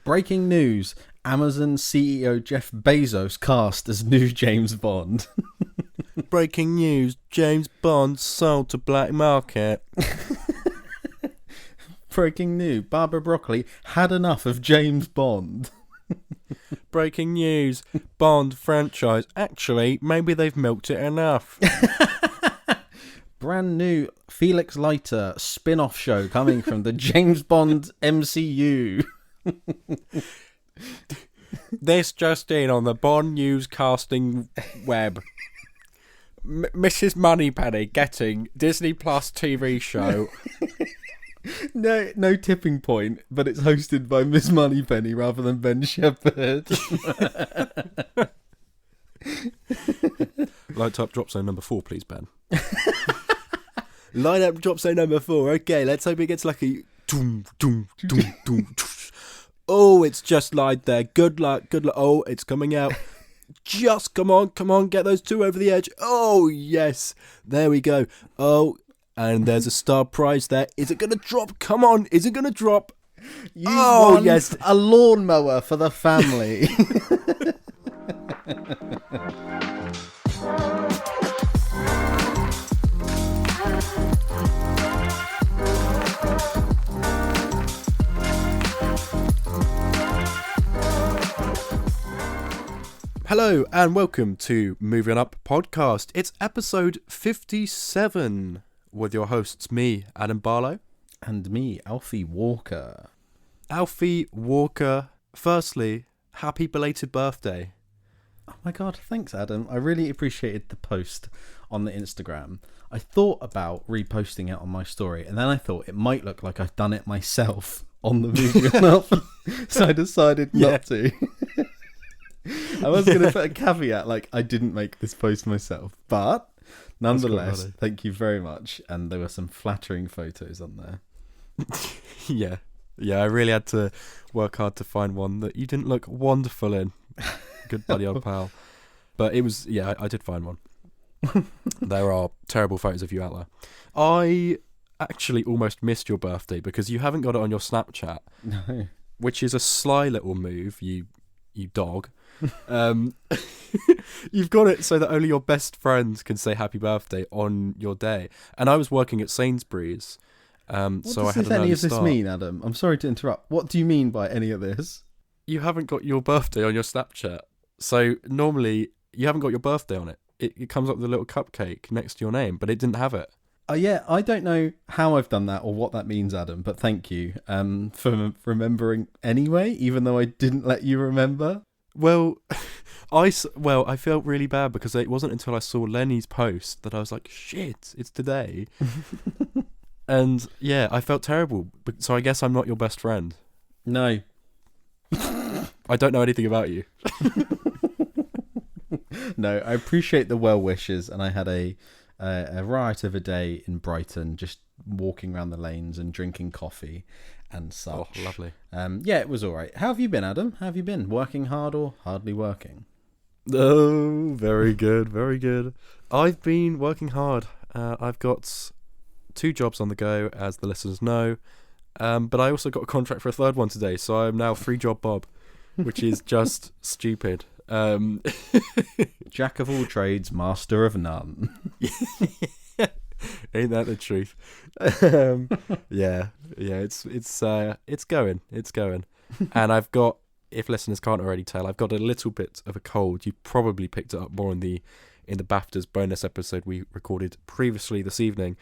Breaking news. Amazon CEO Jeff Bezos cast as new James Bond. Breaking news. James Bond sold to black market. Breaking news. Barbara Broccoli had enough of James Bond. Breaking news. Bond franchise. Actually, maybe they've milked it enough. Brand new Felix Leiter spin-off show coming from the James Bond MCU. This just in on the Bond news casting web. Mrs. Moneypenny getting Disney Plus TV show. No tipping point, but it's hosted by Miss Moneypenny rather than Ben Shepherd. Light up drop zone number 4, please, Ben. Line up drop zone number 4. Okay, let's hope it gets lucky. Doom, doom, doom, doom. Oh, it's just lied there. Good luck. Oh, it's coming out. Just come on, get those two over the edge. Oh, yes. There we go. Oh, and there's a star prize there. Is it going to drop? Come on. Is it going to drop? You won yes. A lawnmower for the family. Hello and welcome to Moving Up Podcast. It's episode 57 with your hosts, me, Adam Barlow. And me, Alfie Walker. Alfie Walker, firstly, happy belated birthday. Oh my god, thanks Adam. I really appreciated the post on the Instagram. I thought about reposting it on my story and then I thought it might look like I've done it myself on the Moving Up. So I decided not to. I was going to put a caveat like I didn't make this post myself, but nonetheless, thank you very much. And there were some flattering photos on there. Yeah, I really had to work hard to find one that you didn't look wonderful in. Good buddy, old pal. But it was, yeah, I did find one. There are terrible photos of you out there. I actually almost missed your birthday because you haven't got it on your Snapchat. No. Which is a sly little move, you dog. You've got it so that only your best friends can say happy birthday on your day. And I was working at Sainsbury's, so I had an early any of this start. mean, Adam? I'm sorry to interrupt. What do you mean by any of this? You haven't got your birthday on your Snapchat. So normally you haven't got your birthday on it. It comes up with a little cupcake next to your name, but it didn't have it. Yeah, I don't know how I've done that or what that means, Adam, but thank you for remembering anyway, even though I didn't let you remember. Well, I felt really bad because it wasn't until I saw Lenny's post that I was like, shit, it's today. And yeah, I felt terrible. So I guess I'm not your best friend. No. I don't know anything about you. No, I appreciate the well wishes, and I had a riot of a day in Brighton, just walking around the lanes and drinking coffee and such. Oh, lovely. Yeah, it was all right. How have you been, Adam? How have you been? Working hard or hardly working? Oh, very good, very good. I've been working hard. I've got 2 jobs on the go, as the listeners know. But I also got a contract for a 3rd one today, so I'm now free job Bob, which is just stupid. Jack of all trades, master of none. Ain't that the truth? Yeah, it's going, and I've got, if listeners can't already tell, I've got a little bit of a cold. You probably picked it up more in the BAFTAs bonus episode we recorded previously this evening,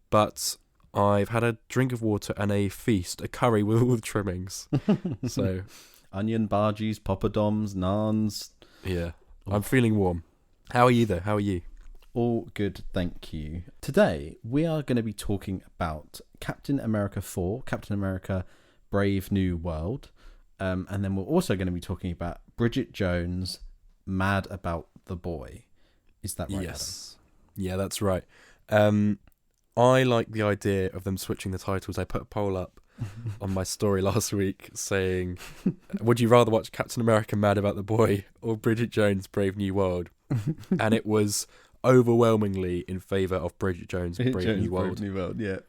but I've had a drink of water and a feast, a curry with trimmings. So onion bhajis, poppadoms, naans. Yeah, I'm feeling warm. How are you though? How are you? All good, thank you. Today, we are going to be talking about Captain America 4, Captain America Brave New World, and then we're also going to be talking about Bridget Jones' Mad About the Boy. Is that right, Yes. Adam? Yeah, that's right. I like the idea of them switching the titles. I put a poll up on my story last week saying, would you rather watch Captain America Mad About the Boy or Bridget Jones' Brave New World? And it was overwhelmingly in favour of Bridget Jones' Brave New World. Brave New World, yeah.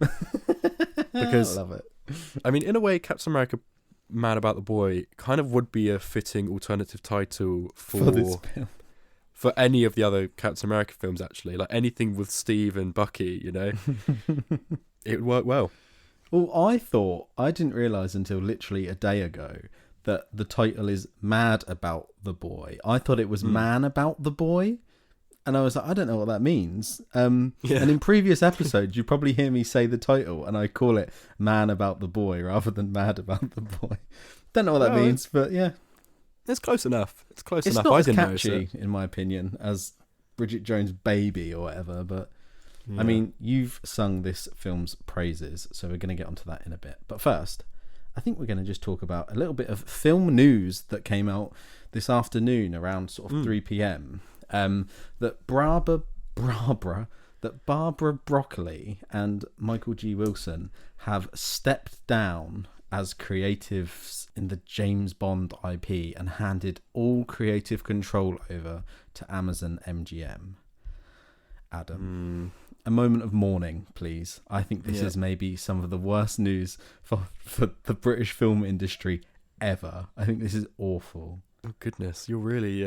Because, I love it. I mean, in a way, Captain America Mad About the Boy kind of would be a fitting alternative title For this film. for any of the other Captain America films, actually. Like anything with Steve and Bucky, you know? It would work well. Well, I didn't realise until literally a day ago that the title is Mad About the Boy. I thought it was Man About the Boy. And I was like, I don't know what that means. And in previous episodes, you probably hear me say the title and I call it Man About the Boy rather than Mad About the Boy. Don't know what that means, but yeah. It's close enough. It's close enough. Not I as didn't catchy, notice it. in my opinion, as Bridget Jones' Baby or whatever. But I mean, you've sung this film's praises, so we're going to get onto that in a bit. But first, I think we're going to just talk about a little bit of film news that came out this afternoon around sort of 3 p.m. That Barbara Broccoli and Michael G. Wilson have stepped down as creatives in the James Bond IP and handed all creative control over to Amazon MGM. Adam, a moment of mourning, please. I think this is maybe some of the worst news for the British film industry ever. I think this is awful. Oh goodness, you're really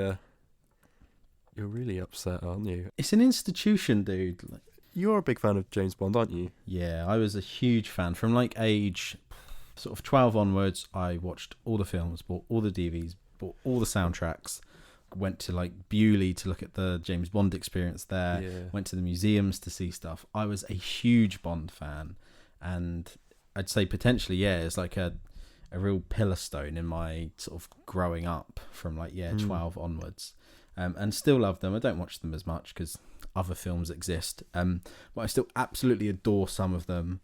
upset, aren't you? It's an institution, dude. You're a big fan of James Bond, aren't you? Yeah, I was a huge fan. From like age sort of 12 onwards, I watched all the films, bought all the DVDs, bought all the soundtracks, went to like Bewley to look at the James Bond experience there, went to the museums to see stuff. I was a huge Bond fan, and I'd say potentially, it's like a real pillar stone in my sort of growing up from like 12 onwards. And still love them. I don't watch them as much because other films exist, but I still absolutely adore some of them.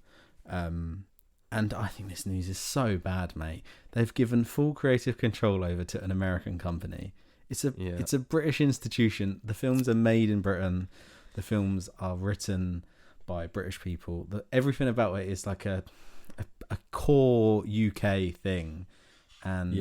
And I think this news is so bad, mate. They've given full creative control over to an American company. It's a British institution. The films are made in Britain. The films are written by British people. Everything about it is like a core UK thing, and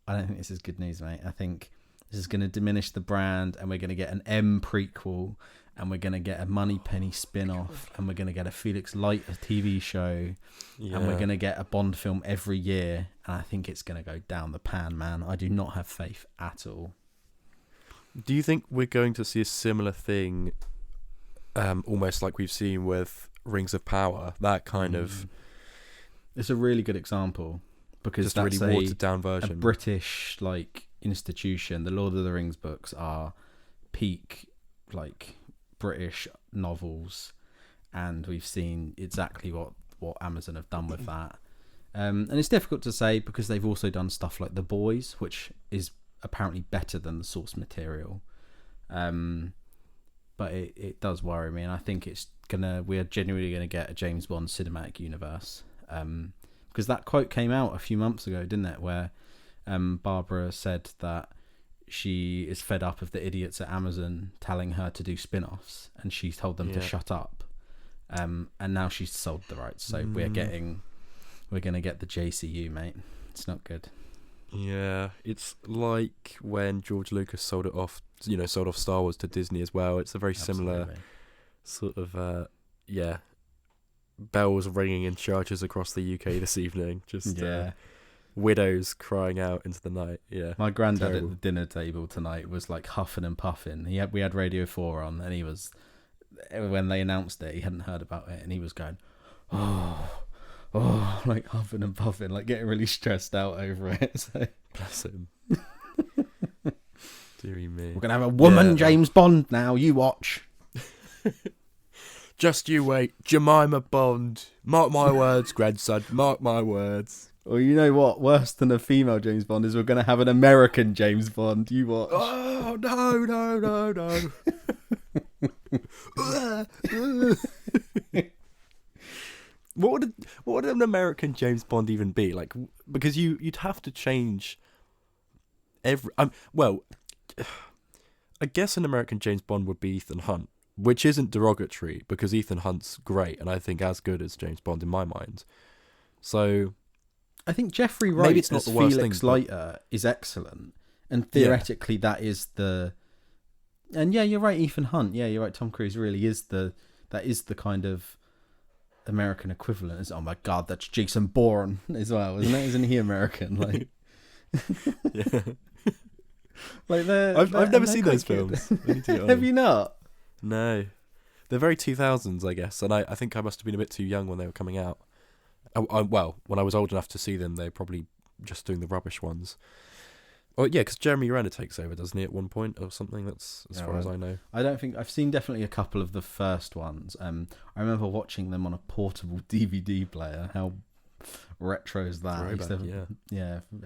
I don't think this is good news, mate. I think this is going to diminish the brand, and we're going to get an M prequel, and we're going to get a Moneypenny spin-off, and we're going to get a Felix Leiter TV show, and we're going to get a Bond film every year, and I think it's going to go down the pan, man. I do not have faith at all. Do you think we're going to see a similar thing, almost like we've seen with Rings of Power? That kind of... It's a really good example, because just that's a really watered down version. A British like institution. The Lord of the Rings books are peak like British novels, and we've seen exactly what Amazon have done with that. And it's difficult to say because they've also done stuff like The Boys, which is apparently better than the source material. But it does worry me, and I think we are genuinely gonna get a James Bond cinematic universe. Because that quote came out a few months ago, didn't it? Where Barbara said that she is fed up of the idiots at Amazon telling her to do spin-offs, and she told them to shut up. And now she's sold the rights, so we're gonna get the JCU, mate. It's not good. Yeah, it's like when George Lucas sold off Star Wars to Disney as well. It's a very similar sort of bells ringing in churches across the UK this evening. Just widows crying out into the night. Yeah, my granddad at the dinner table tonight was like huffing and puffing. We had Radio 4 on, and he was, when they announced it, he hadn't heard about it, and he was going, like huffing and puffing, like getting really stressed out over it. So bless him. Deary me. We're gonna have a woman James Bond now. You watch. Just you wait, Jemima Bond. Mark my words, grandson. Mark my words. Well, you know what? Worse than a female James Bond is we're going to have an American James Bond. You watch. Oh, no. What would an American James Bond even be? Like, because you'd have to change every... I guess an American James Bond would be Ethan Hunt. Which isn't derogatory, because Ethan Hunt's great, and I think as good as James Bond in my mind. So, I think Jeffrey Wright as Felix Leiter is excellent, and theoretically that is the. And you're right, Ethan Hunt. Yeah, you're right. Tom Cruise really is that is the kind of American equivalent is, oh my god, that's Jason Bourne as well, isn't it? Isn't he American? Like, Yeah. like I've never seen those films. I need to get on Have them. you not? No. They're very 2000s, I guess, and I think I must have been a bit too young when they were coming out. Well, when I was old enough to see them, they were probably just doing the rubbish ones. Oh yeah, because Jeremy Renner takes over, doesn't he, at one point or something? That's as far as I know. I don't think I've seen definitely a couple of the first ones. I remember watching them on a portable DVD player. How retro is that? I used to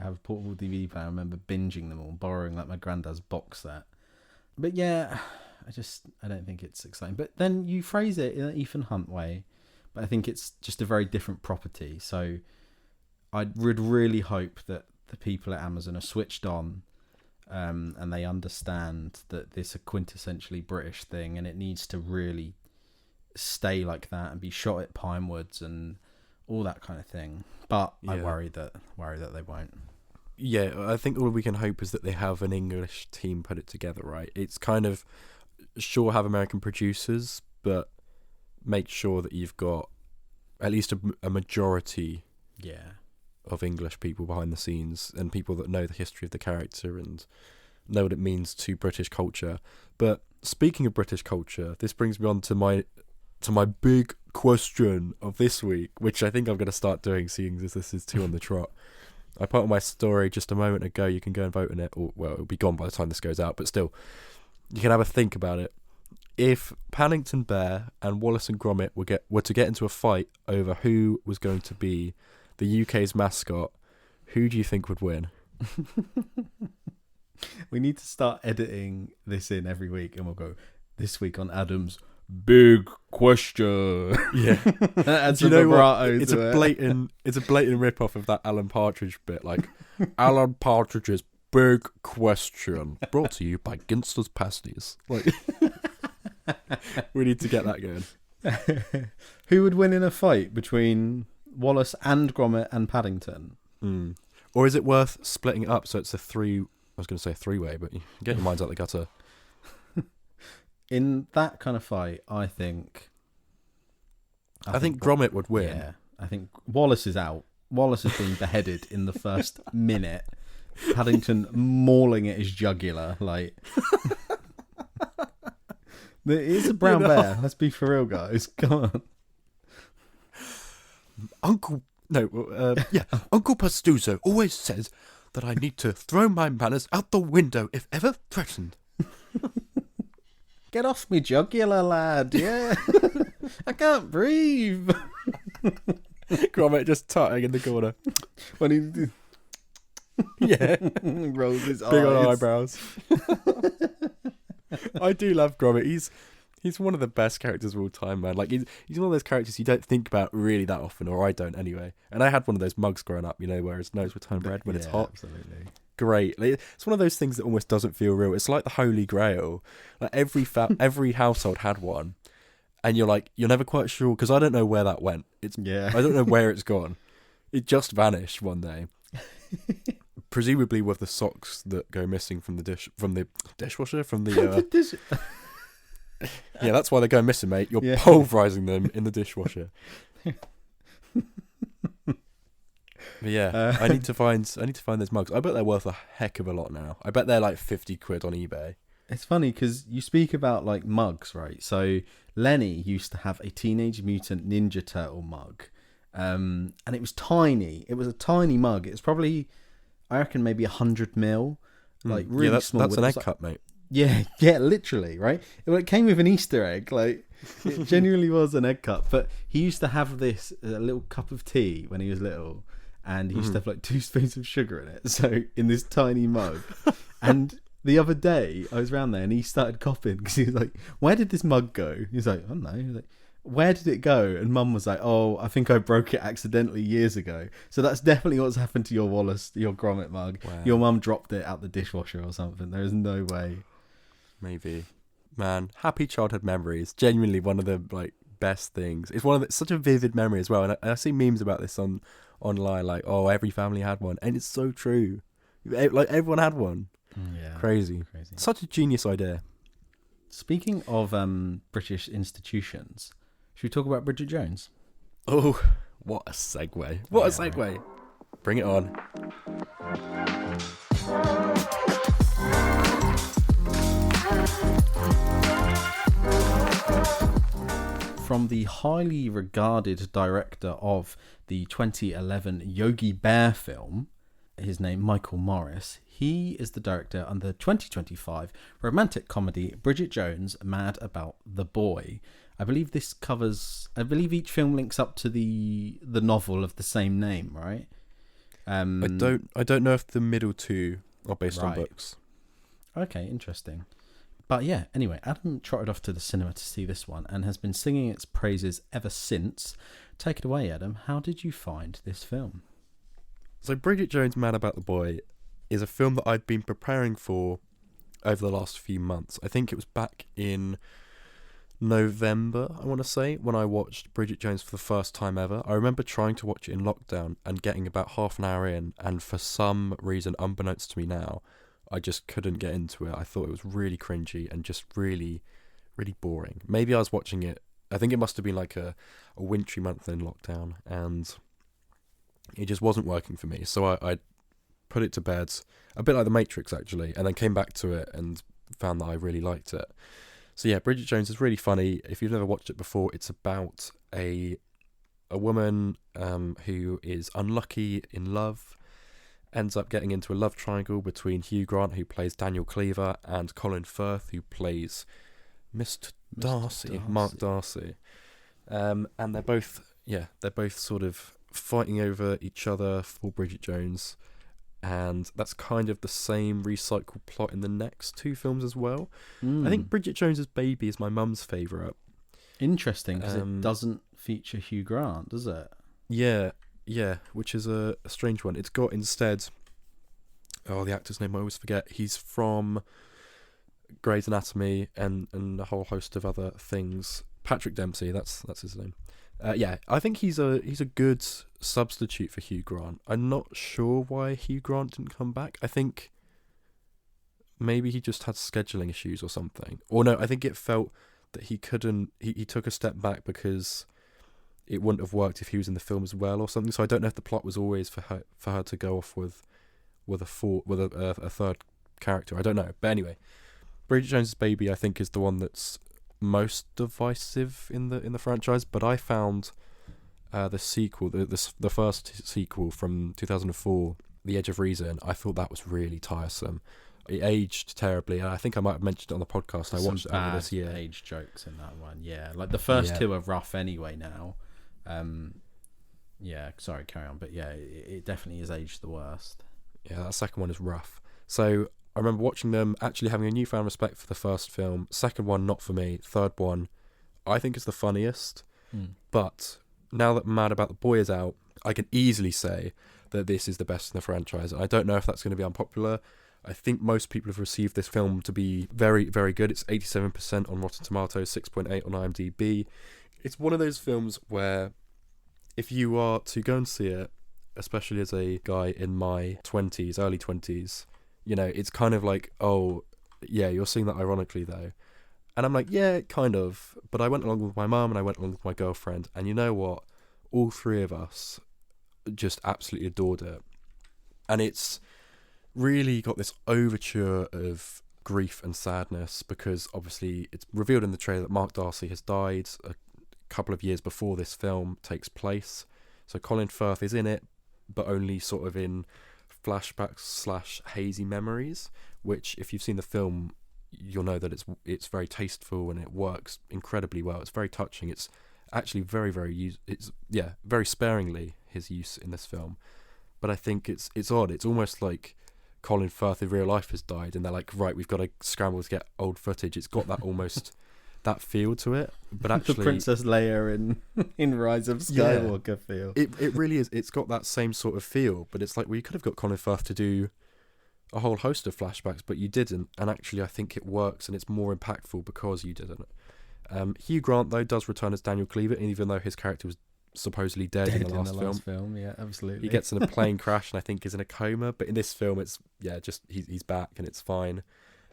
have a portable DVD player. I remember binging them all, borrowing like my granddad's box set. But yeah, I don't think it's exciting. But then you phrase it in an Ethan Hunt way, but I think it's just a very different property. So I would really hope that the people at Amazon are switched on, and they understand that this is a quintessentially British thing, and it needs to really stay like that and be shot at Pinewoods and all that kind of thing. But I worry that they won't. Yeah, I think all we can hope is that they have an English team put it together, right? It's kind of, sure, have American producers, but make sure that you've got at least a majority of English people behind the scenes and people that know the history of the character and know what it means to British culture. But speaking of British culture, this brings me on to my big question of this week, which I think I'm going to start doing, seeing as this is 2 on the trot. I put on my story just a moment ago. You can go and vote on it. Or, well, it'll be gone by the time this goes out, but still, you can have a think about it. If Paddington Bear and Wallace and Gromit were to get into a fight over who was going to be the UK's mascot, who do you think would win? We need to start editing this in every week, and we'll go, this week on Adam's big question. Yeah. Add Do you some know vibrato what? It's to a blatant rip-off of that Alan Partridge bit, like, Alan Partridge's big question, brought to you by Ginster's Pasties. Like, we need to get that going. Who would win in a fight between Wallace and Gromit and Paddington? Or is it worth splitting it up so it's I was going to say a three-way, but you get your minds out the gutter. In that kind of fight, I think Gromit would win. Yeah, I think Wallace is out. Wallace has been beheaded in the first minute. Paddington mauling at his jugular, like. It is a brown bear. Let's be for real, guys. Come on. Uncle Pastuzo always says that I need to throw my manners out the window if ever threatened. Get off me jugular, lad. Yeah. I can't breathe. Gromit just tutting in the corner. When he rolls his eyes. Big on eyebrows. I do love Gromit. He's one of the best characters of all time, man. Like he's one of those characters you don't think about really that often, or I don't anyway. And I had one of those mugs growing up, where his nose would turn red when it's hot. Absolutely. Great. Like, it's one of those things that almost doesn't feel real. It's like the Holy Grail. Like every household had one, and you're never quite sure, because I don't know where that went. I don't know where it's gone. It just vanished one day. Presumably with the socks that go missing from the dishwasher, yeah, that's why they go missing, mate. You're pulverizing them in the dishwasher. But yeah, I need to find those mugs. I bet they're worth a heck of a lot now. I bet they're like 50 quid on eBay. It's funny because you speak about like mugs, right? So Lenny used to have a Teenage Mutant Ninja Turtle mug, and it was tiny. It was a tiny mug. It was probably, I reckon, maybe 100 ml, like really small. That's an egg cup, mate. Yeah, literally, right? It came with an Easter egg, like it genuinely was an egg cup. But he used to have this little cup of tea when he was little, and he used to have like 2 spoons of sugar in it. So in this tiny mug, and the other day I was around there and he started coughing because he was like, "Where did this mug go?" He's like, "I don't know." He was like, "Where did it go?" And Mum was like, "Oh, I think I broke it accidentally years ago." So that's definitely what's happened to your Gromit mug. Wow. Your mum dropped it out the dishwasher or something. There is no way. Maybe. Man, happy childhood memories. Genuinely one of the best things. It's such a vivid memory as well. And I see memes about this online, like, oh, every family had one, and it's so true. Like everyone had one. Yeah, crazy. Such a genius idea. Speaking of British institutions, should we talk about Bridget Jones? Oh, what a segue. What a segue. Right. Bring it on. From the highly regarded director of the 2011 Yogi Bear film, his name Michael Morris, he is the director on the 2025 romantic comedy Bridget Jones' Mad About the Boy. I believe each film links up to the novel of the same name, right? I don't know if the middle two are based on books. Okay, interesting. But yeah, anyway, Adam trotted off to the cinema to see this one and has been singing its praises ever since. Take it away, Adam. How did you find this film? So Bridget Jones' Mad About the Boy is a film that I'd been preparing for over the last few months. I think it was back in November, I want to say, when I watched Bridget Jones for the first time ever. I remember trying to watch it in lockdown and getting about half an hour in, and for some reason, unbeknownst to me now, I just couldn't get into it. I thought it was really cringy and just really, really boring. Maybe I was watching it, I think it must have been like a wintry month in lockdown, and it just wasn't working for me. So I put it to bed, a bit like The Matrix actually, and then came back to it and found that I really liked it. So yeah, Bridget Jones is really funny. If you've never watched it before, it's about a woman who is unlucky in love, ends up getting into a love triangle between Hugh Grant, who plays Daniel Cleaver, and Colin Firth, who plays Mr. Darcy, Mark Darcy. And they're both sort of fighting over each other for Bridget Jones, and that's kind of the same recycled plot in the next two films as well. I think Bridget Jones's Baby is my mum's favourite. Interesting, because it doesn't feature Hugh Grant, does it? Yeah, which is a strange one. It's got instead, the actor's name I always forget. He's from Grey's Anatomy and a whole host of other things. Patrick Dempsey, that's his name. I think he's a good substitute for Hugh Grant. I'm not sure why Hugh Grant didn't come back. I think maybe he just had scheduling issues or something. Or no, I think it felt that he couldn't. He took a step back because it wouldn't have worked if he was in the film as well or something. So I don't know if the plot was always for her to go off with a third character. I don't know. But anyway, Bridget Jones's Baby I think is the one that's most divisive in the franchise, but I found the sequel, the first sequel from 2004, The Edge of Reason, I thought that was really tiresome. It aged terribly, and I think I might have mentioned it on the podcast. I watched it earlier this year. Age jokes in that one, yeah. Like the first two are rough anyway now. Sorry, carry on, but yeah, it definitely is aged the worst. Yeah, that second one is rough. So I remember watching them, actually having a newfound respect for the first film. Second one, not for me. Third one, I think is the funniest. But now that Mad About the Boy is out, I can easily say that this is the best in the franchise. I don't know if that's going to be unpopular. I think most people have received this film to be very, very good. It's 87% on Rotten Tomatoes, 6.8 on IMDb. It's one of those films where if you are to go and see it, especially as a guy in my 20s, early 20s, you know, it's kind of like, oh, yeah, you're seeing that ironically, though. And I'm like, yeah, kind of. But I went along with my mum and I went along with my girlfriend. And you know what? All three of us just absolutely adored it. And it's really got this overture of grief and sadness because obviously it's revealed in the trailer that Mark Darcy has died a couple of years before this film takes place. So Colin Firth is in it, but only sort of in flashbacks / hazy memories, which if you've seen the film you'll know that it's very tasteful and it works incredibly well. It's very touching. It's actually very very sparingly his use in this film, but I think it's odd. It's almost like Colin Firth in real life has died and they're like, right, we've got to scramble to get old footage. It's got that almost that feel to it, but actually the Princess Leia in Rise of Skywalker feel. It really is. It's got that same sort of feel, but it's like, well, you could have got Colin Firth to do a whole host of flashbacks, but you didn't, and actually I think it works and it's more impactful because you didn't. Hugh Grant though does return as Daniel Cleaver, even though his character was supposedly dead in the last film. Yeah, absolutely. He gets in a plane crash and I think is in a coma, but in this film it's just he's back and it's fine.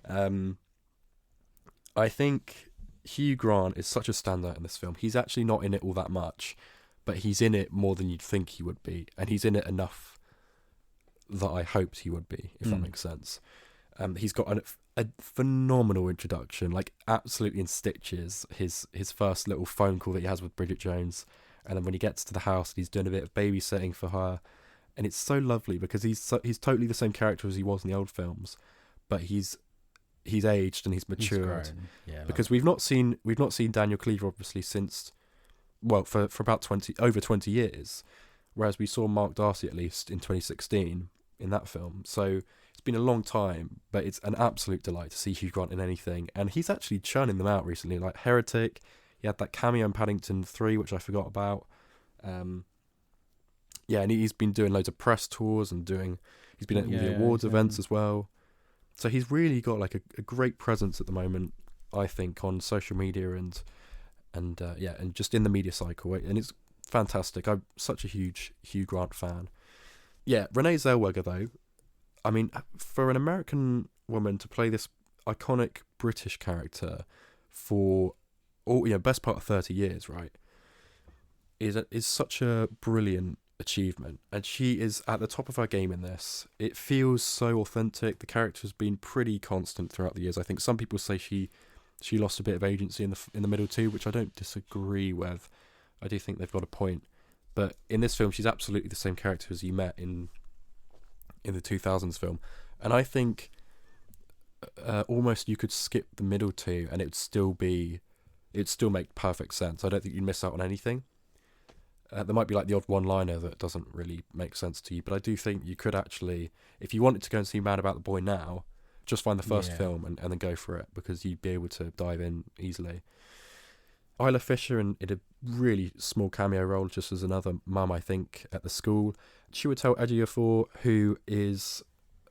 I think Hugh Grant is such a standout in this film. He's actually not in it all that much, but he's in it more than you'd think he would be, and he's in it enough that I hoped he would be, if that makes sense. He's got a phenomenal introduction, like absolutely in stitches. His first little phone call that he has with Bridget Jones, and then when he gets to the house, he's doing a bit of babysitting for her, and it's so lovely because he's totally the same character as he was in the old films, but he's aged and he's matured. Because we've not seen Daniel Cleaver obviously since, well, for about over 20 years, whereas we saw Mark Darcy at least in 2016 in that film. So it's been a long time, but it's an absolute delight to see Hugh Grant in anything, and he's actually churning them out recently, like Heretic. He had that cameo in Paddington 3, which I forgot about. Yeah, and he's been doing loads of press tours and he's been at all the awards events as well. So he's really got like a great presence at the moment, I think, on social media and just in the media cycle, and it's fantastic. I'm such a huge Hugh Grant fan. Yeah, Renee Zellweger though, I mean, for an American woman to play this iconic British character for best part of 30 years, right, is such a brilliant achievement, and she is at the top of her game in this. It feels so authentic. The character has been pretty constant throughout the years. I think some people say she lost a bit of agency in the middle too, which I don't disagree with. I do think they've got a point, but in this film she's absolutely the same character as you met in the 2000s film, and I think almost you could skip the middle two and it'd still make perfect sense. I don't think you'd miss out on anything. There might be like the odd one-liner that doesn't really make sense to you, but I do think you could actually, if you wanted to go and see Mad About the Boy now, just find the first film and then go for it, because you'd be able to dive in easily. Isla Fisher in a really small cameo role, just as another mum, I think, at the school. Chiwetel Ejiofor, who is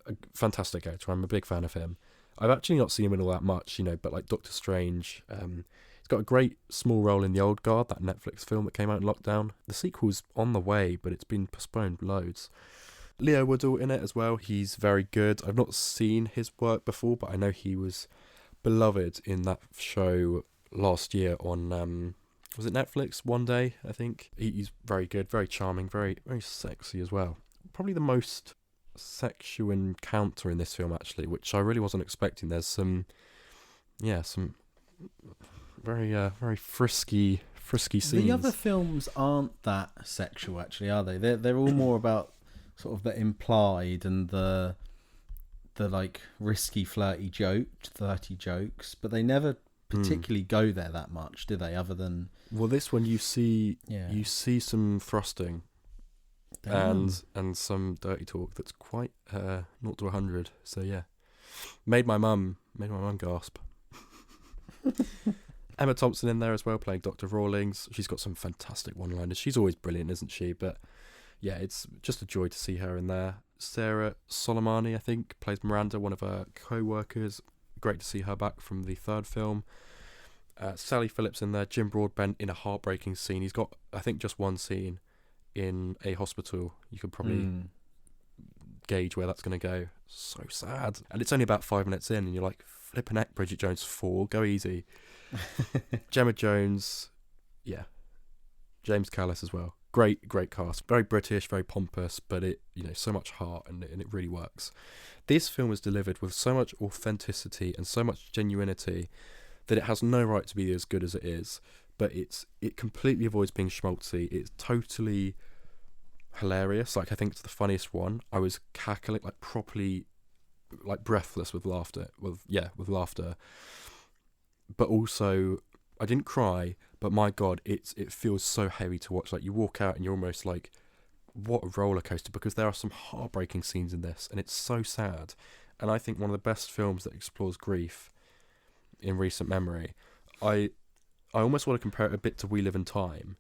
a fantastic actor. I'm a big fan of him. I've actually not seen him in all that much, but like Doctor Strange. He's got a great small role in The Old Guard, that Netflix film that came out in lockdown. The sequel's on the way, but it's been postponed loads. Leo Woodall in it as well. He's very good. I've not seen his work before, but I know he was beloved in that show last year on was it Netflix? One Day, I think. He's very good, very charming, very very sexy as well. Probably the most sexual encounter in this film, actually, which I really wasn't expecting. There's some very very frisky scenes. The other films aren't that sexual, actually, are they? They're all more about sort of the implied and the like risky flirty jokes, but they never particularly go there that much, do they? Other than, well, this one you see some thrusting and some dirty talk that's quite 0 to 100. So yeah, made my mum gasp. Emma Thompson in there as well, playing Dr. Rawlings. She's got some fantastic one-liners. She's always brilliant, isn't she? But yeah, it's just a joy to see her in there. Sarah Soleimani, I think, plays Miranda, one of her co-workers. Great to see her back from the third film. Sally Phillips in there. Jim Broadbent in a heartbreaking scene. He's got, I think, just one scene in a hospital. You could probably gauge where that's going to go. So sad. And it's only about 5 minutes in, and you're like, flipping heck, Bridget Jones 4, go easy. Gemma Jones, yeah. James Callis as well. Great cast. Very British, very pompous, but it, so much heart, and it really works. This film is delivered with so much authenticity and so much genuinity that it has no right to be as good as it is, but it completely avoids being schmaltzy. It's totally hilarious. Like, I think it's the funniest one. I was cackling, like properly, like breathless with laughter. With laughter. But also, I didn't cry, but my God, it feels so heavy to watch. Like, you walk out and you're almost like, what a roller coaster, because there are some heartbreaking scenes in this, and it's so sad. And I think one of the best films that explores grief in recent memory. I almost want to compare it a bit to We Live in Time,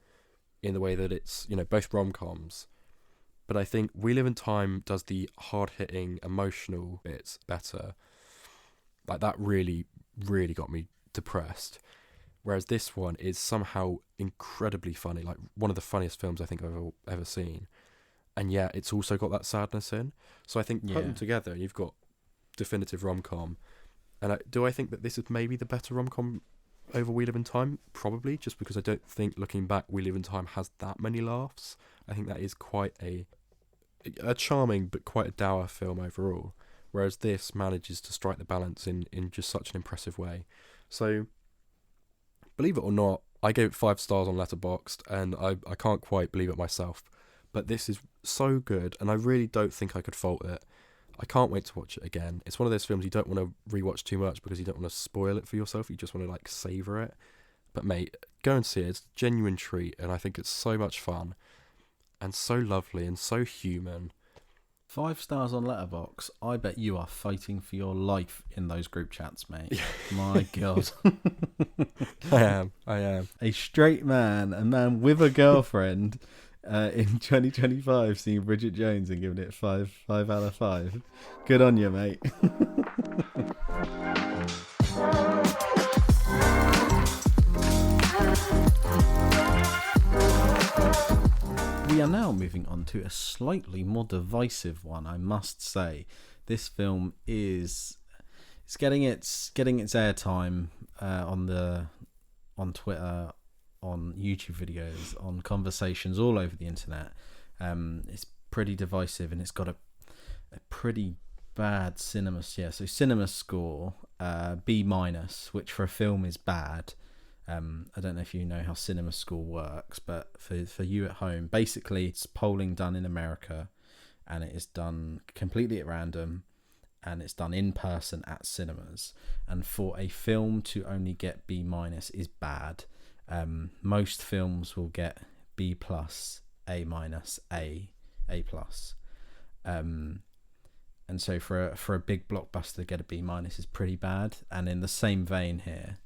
in the way that it's, both rom-coms, but I think We Live in Time does the hard-hitting emotional bits better. Like, that really, really got me depressed. Whereas this one is somehow incredibly funny, like one of the funniest films I think I've ever seen. And yeah, it's also got that sadness in. So I think put them together, you've got definitive rom-com. And I think that this is maybe the better rom-com over We Live in Time, probably, just because I don't think, looking back, We Live in Time has that many laughs. I think that is quite a charming but quite a dour film overall, whereas this manages to strike the balance in just such an impressive way. So, believe it or not, I gave it 5 stars on Letterboxd, and I can't quite believe it myself. But this is so good, and I really don't think I could fault it. I can't wait to watch it again. It's one of those films you don't want to rewatch too much because you don't want to spoil it for yourself. You just want to like savour it. But mate, go and see it. It's a genuine treat, and I think it's so much fun and so lovely and so human. 5 stars on Letterboxd. I bet you are fighting for your life in those group chats, mate. My God. I am. A straight man, a man with a girlfriend, in 2025, seeing Bridget Jones and giving it 5 out of 5. Good on you, mate. We are now moving on to a slightly more divisive one, I must say. This film is getting its airtime on Twitter, on YouTube videos, on conversations all over the internet. It's pretty divisive, and it's got a pretty bad cinema score, B-, which for a film is bad. I don't know if you know how cinema score works, but for you at home, basically it's polling done in America, and it is done completely at random, and it's done in person at cinemas. And for a film to only get B- is bad. Most films will get B+, A-, A+. And so for a big blockbuster to get a B- is pretty bad. And in the same vein here,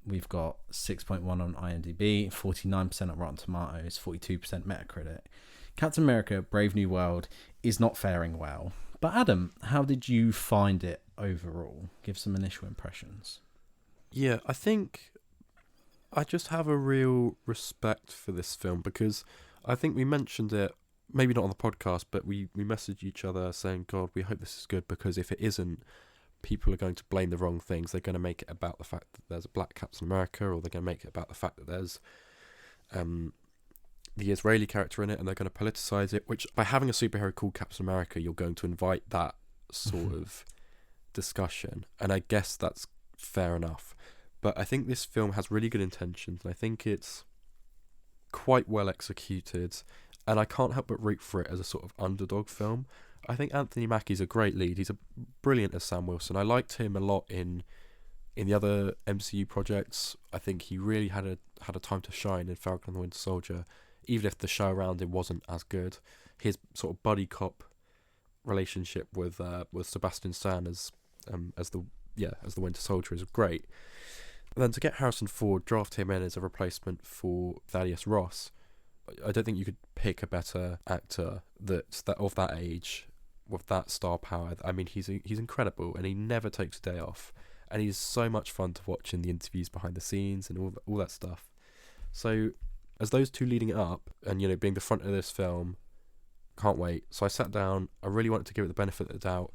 we've got 6.1 on IMDb, 49% on Rotten Tomatoes, 42% Metacritic. Captain America: Brave New World is not faring well. But Adam, how did you find it overall? Give some initial impressions. Yeah, I think I just have a real respect for this film, because I think we mentioned it, maybe not on the podcast, but we messaged each other saying, God, we hope this is good, because if it isn't, people are going to blame the wrong things. They're going to make it about the fact that there's a black Captain America, or they're going to make it about the fact that there's the Israeli character in it, and they're going to politicize it, which by having a superhero called Captain America, you're going to invite that sort of discussion. And I guess that's fair enough. But I think this film has really good intentions, and I think it's quite well executed, and I can't help but root for it as a sort of underdog film. I think Anthony Mackie's a great lead. He's brilliant as Sam Wilson. I liked him a lot in the other MCU projects. I think he really had a time to shine in Falcon and the Winter Soldier, even if the show around him wasn't as good. His sort of buddy cop relationship with Sebastian Stan as the Winter Soldier is great. And then to get Harrison Ford, draft him in as a replacement for Thaddeus Ross, I don't think you could pick a better actor that of that age with that star power. I mean, he's incredible, and he never takes a day off, and he's so much fun to watch in the interviews behind the scenes and all that stuff. So, as those two leading it up, and being the front of this film, can't wait. So I sat down. I really wanted to give it the benefit of the doubt,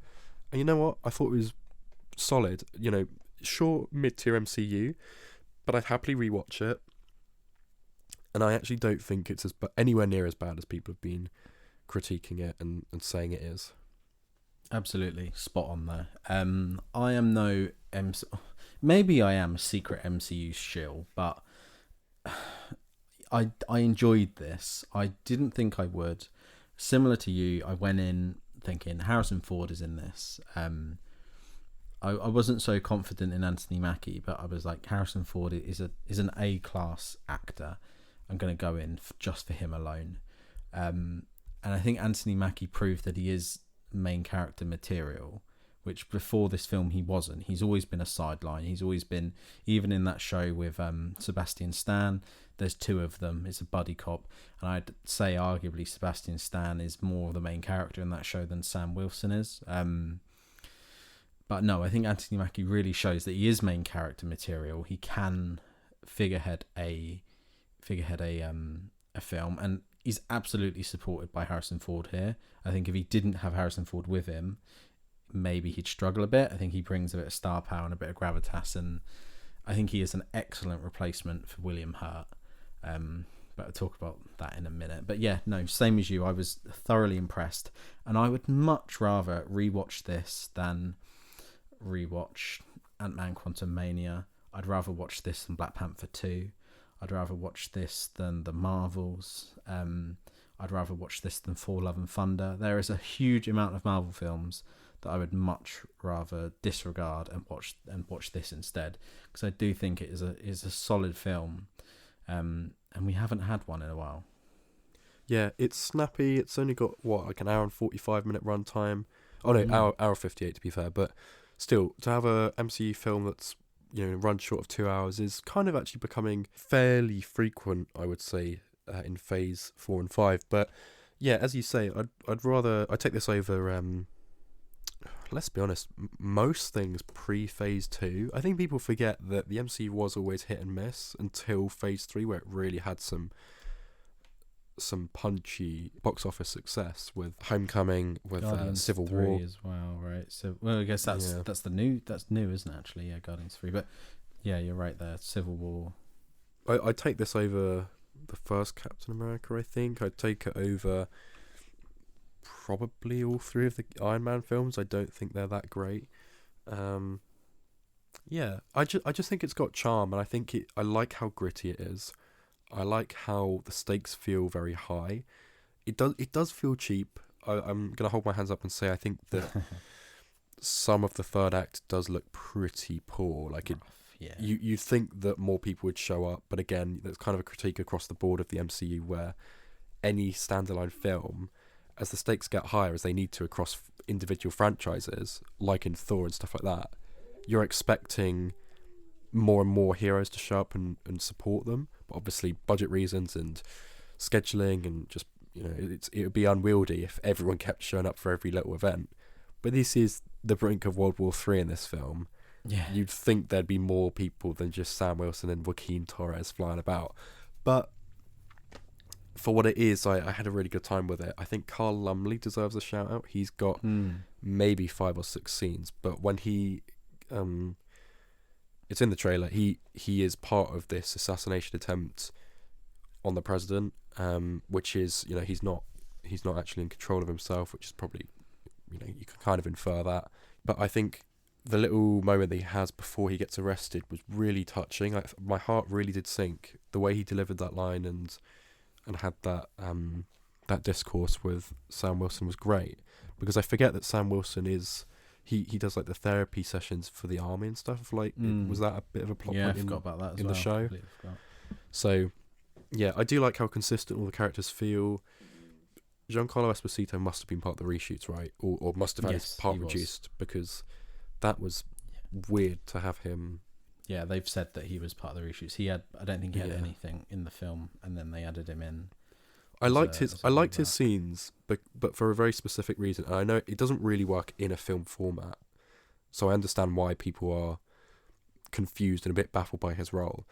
and you know what? I thought it was solid. Sure, mid-tier MCU, but I'd happily rewatch it. And I actually don't think it's anywhere near as bad as people have been critiquing it and saying it is. Absolutely spot on there. I am maybe I am a secret MCU shill, but I enjoyed this. I didn't think I would. Similar to you, I went in thinking Harrison Ford is in this. I wasn't so confident in Anthony Mackie, but I was like, Harrison Ford is an A-class actor. I'm going to go in just for him alone. And I think Anthony Mackie proved that he is main character material, which before this film he wasn't. He's always been a sideline. He's always been, even in that show with Sebastian Stan, there's 2 of them. It's a buddy cop. And I'd say arguably Sebastian Stan is more the main character in that show than Sam Wilson is. But no, I think Anthony Mackie really shows that he is main character material. He can figurehead a film, and he's absolutely supported by Harrison Ford here. I think if he didn't have Harrison Ford with him, maybe he'd struggle a bit. I think he brings a bit of star power and a bit of gravitas, and I think he is an excellent replacement for William Hurt. But I'll talk about that in a minute. But yeah, no, same as you. I was thoroughly impressed, and I would much rather rewatch this than rewatch Ant-Man Quantumania. I'd rather watch this than Black Panther 2. I'd rather watch this than The Marvels. I'd rather watch this than Thor: Love and Thunder. There is a huge amount of Marvel films that I would much rather disregard and watch this instead, because I do think it is a solid film, and we haven't had one in a while. Yeah, it's snappy. It's only got like an hour and 45-minute runtime. Oh no, hour 58 to be fair. But still, to have a MCU film that's run short of 2 hours is kind of actually becoming fairly frequent, I would say, in phase 4 and 5. But yeah, as you say, I'd take this over. Let's be honest, most things pre-phase 2. I think people forget that the MCU was always hit and miss until phase 3, where it really had some punchy box office success with Homecoming, with Civil 3 War as well, right? So, well, I guess that's new, isn't it, actually? Yeah, Guardians 3. But yeah, you're right there. Civil War. I'd take this over the first Captain America. I think I'd take it over probably all 3 of the Iron Man films. I don't think they're that great. Yeah, I just think it's got charm, and I think I like how gritty it is. I like how the stakes feel very high. It does feel cheap. I'm gonna hold my hands up and say I think that some of the third act does look pretty poor. Like yeah. You think that more people would show up, but again, that's kind of a critique across the board of the MCU, where any standalone film, as the stakes get higher, as they need to across individual franchises, like in Thor and stuff like that, you're expecting more and more heroes to show up and support them. But obviously, budget reasons and scheduling and just, it would be unwieldy if everyone kept showing up for every little event. But this is the brink of World War III in this film. Yeah. You'd think there'd be more people than just Sam Wilson and Joaquin Torres flying about. But for what it is, I had a really good time with it. I think Carl Lumley deserves a shout out. He's got maybe 5 or 6 scenes, but when he it's in the trailer, he is part of this assassination attempt on the president, which is, he's not actually in control of himself, which is probably, you can kind of infer that. But I think the little moment that he has before he gets arrested was really touching. My heart really did sink. The way he delivered that line and had that discourse with Sam Wilson was great, because I forget that Sam Wilson is he does like the therapy sessions for the army and stuff. Like, was that a bit of a plot point I forgot about that in the show? So yeah, I do like how consistent all the characters feel. Giancarlo Esposito must have been part of the reshoots, right? Or must have had his part reduced, because that was weird to have him. Yeah, they've said that he was part of the reshoots. I don't think he had anything in the film, and then they added him in. I liked his scenes, but for a very specific reason. And I know it doesn't really work in a film format, so I understand why people are confused and a bit baffled by his role.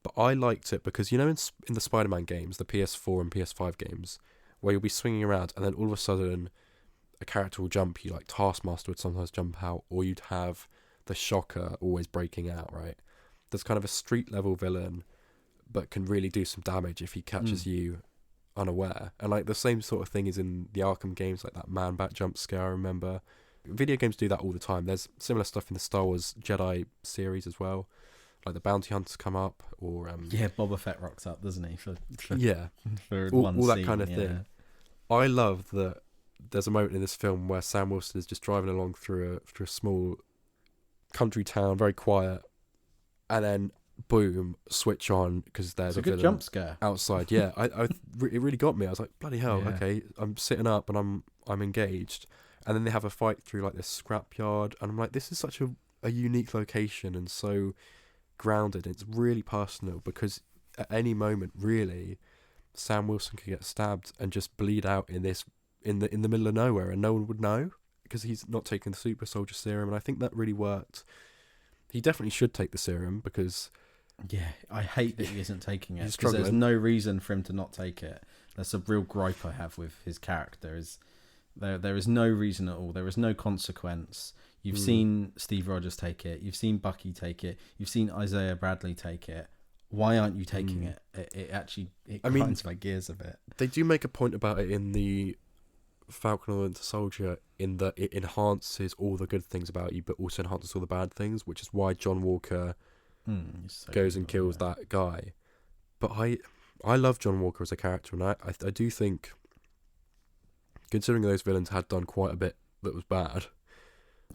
But I liked it because, in the Spider-Man games, the PS4 and PS5 games, where you'll be swinging around and then all of a sudden a character will jump you, like Taskmaster would sometimes jump out, or you'd have the Shocker always breaking out, right? There's kind of a street level villain, but can really do some damage if he catches you unaware. And like the same sort of thing is in the Arkham games, like that Man-Bat jump scare, I remember. Video games do that all the time. There's similar stuff in the Star Wars Jedi series as well. Like the bounty hunters come up, or Boba Fett rocks up, doesn't he? For all that kind of thing. I love that there's a moment in this film where Sam Wilson is just driving along through a small country town, very quiet, and then boom, switch on because there's a good villain jump scare outside. Yeah, it really got me. I was like, bloody hell, okay, I'm sitting up and I'm engaged, and then they have a fight through like this scrapyard, and I'm like, this is such a unique location and so grounded. It's really personal because at any moment, really, Sam Wilson could get stabbed and just bleed out in the middle of nowhere, and no one would know because he's not taking the super soldier serum. And I think that really worked. He definitely should take the serum because I hate that he isn't taking it, because there's no reason for him to not take it. That's a real gripe I have with his character, is There is no reason at all. There is no consequence. You've seen Steve Rogers take it. You've seen Bucky take it. You've seen Isaiah Bradley take it. Why aren't you taking it? It grinds my gears a bit. They do make a point about it in the Falcon and the Winter Soldier, in that it enhances all the good things about you, but also enhances all the bad things, which is why John Walker goes and kills that guy. But I love John Walker as a character, and I do think, considering those villains had done quite a bit that was bad,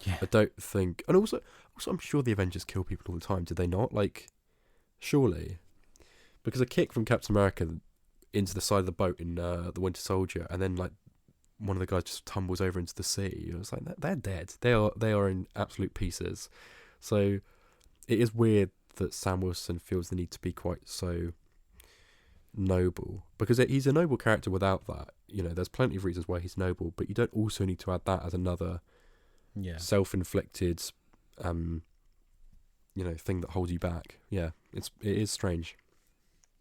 I don't think... And also I'm sure the Avengers kill people all the time, did they not? Like, surely. Because a kick from Captain America into the side of the boat in the Winter Soldier, and then, like, one of the guys just tumbles over into the sea. It was like, they're dead. They are in absolute pieces. So it is weird that Sam Wilson feels the need to be quite so noble, because he's a noble character without that. You know, there's plenty of reasons why he's noble, but you don't also need to add that as another self-inflicted thing that holds you back. It is strange.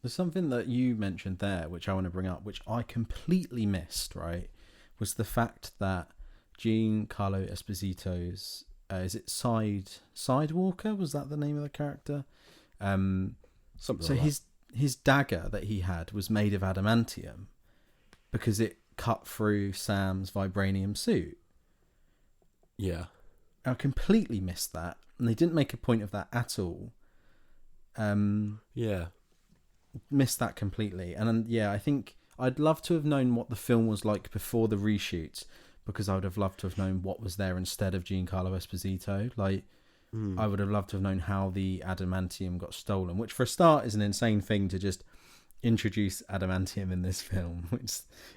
There's something that you mentioned there which I want to bring up, which I completely missed, right? Was the fact that Giancarlo Esposito's is it Sidewalker? Was that the name of the character? Something so like that. His dagger that he had was made of adamantium because it cut through Sam's vibranium suit. Yeah. I completely missed that, and they didn't make a point of that at all. Missed that completely. And I think I'd love to have known what the film was like before the reshoots, because I would have loved to have known what was there instead of Giancarlo Esposito. Like, I would have loved to have known how the adamantium got stolen, which for a start is an insane thing to just introduce adamantium in this film.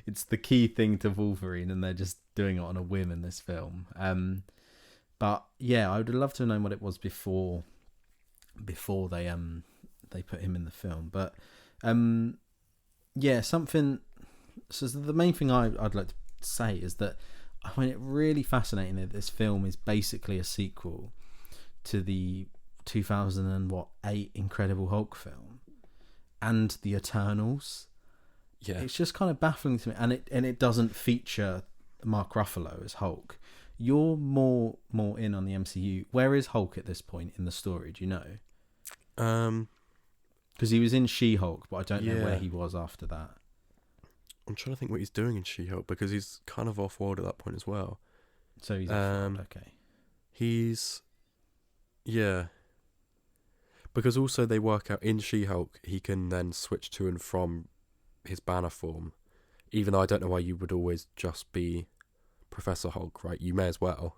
It's the key thing to Wolverine, and they're just doing it on a whim in this film. But yeah, I would have loved to have known what it was before they put him in the film. But something. So the main thing I'd like to say is that I find it really fascinating that this film is basically a sequel to the 2008 Incredible Hulk film and the Eternals. Yeah, it's just kind of baffling to me, and it doesn't feature Mark Ruffalo as Hulk. You're more in on the MCU. Where is Hulk at this point in the story? Do you know? Because he was in She-Hulk, but I don't know where he was after that. I'm trying to think what he's doing in She-Hulk, because he's kind of off-world at that point as well. So he's off-world, okay. He's... Yeah. Because also they work out in She-Hulk, he can then switch to and from his Banner form. Even though I don't know why you would always just be Professor Hulk, right? You may as well.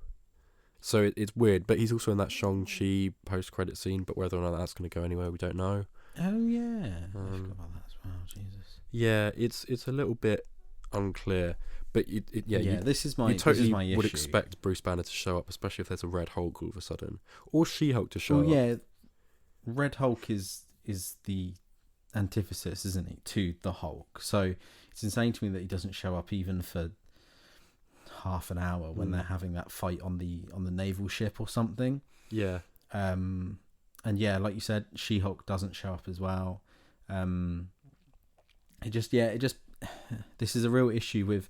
So it's weird, but he's also in that Shang-Chi post-credit scene, but whether or not that's going to go anywhere, we don't know. Oh, yeah. I forgot about that as well, Jesus. Yeah, it's a little bit unclear, but this is my issue. Would issue. Expect Bruce Banner to show up, especially if there's a Red Hulk all of a sudden, or She-Hulk to show up. Yeah, Red Hulk is the antithesis, isn't he, to the Hulk? So it's insane to me that he doesn't show up even for half an hour when they're having that fight on the naval ship or something. Yeah. And yeah, like you said, She-Hulk doesn't show up as well. This is a real issue with,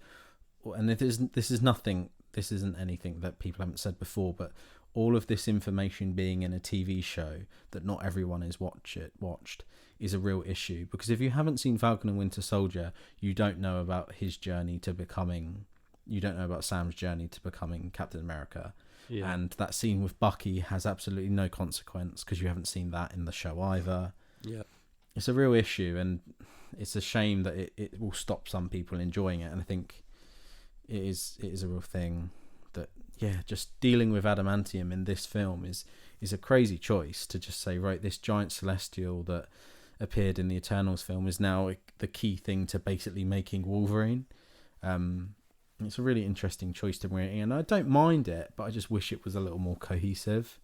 and this isn't anything that people haven't said before, but all of this information being in a TV show that not everyone is watched is a real issue, because if you haven't seen Falcon and Winter Soldier, you don't know about Sam's journey to becoming Captain America. Yeah. And that scene with Bucky has absolutely no consequence because you haven't seen that in the show either. Yeah. It's a real issue, and it's a shame that it will stop some people enjoying it. And I think it is a real thing that, just dealing with adamantium in this film is a crazy choice to just say, right, this giant celestial that appeared in the Eternals film is now the key thing to basically making Wolverine. It's a really interesting choice to bring it in, and I don't mind it, but I just wish it was a little more cohesive.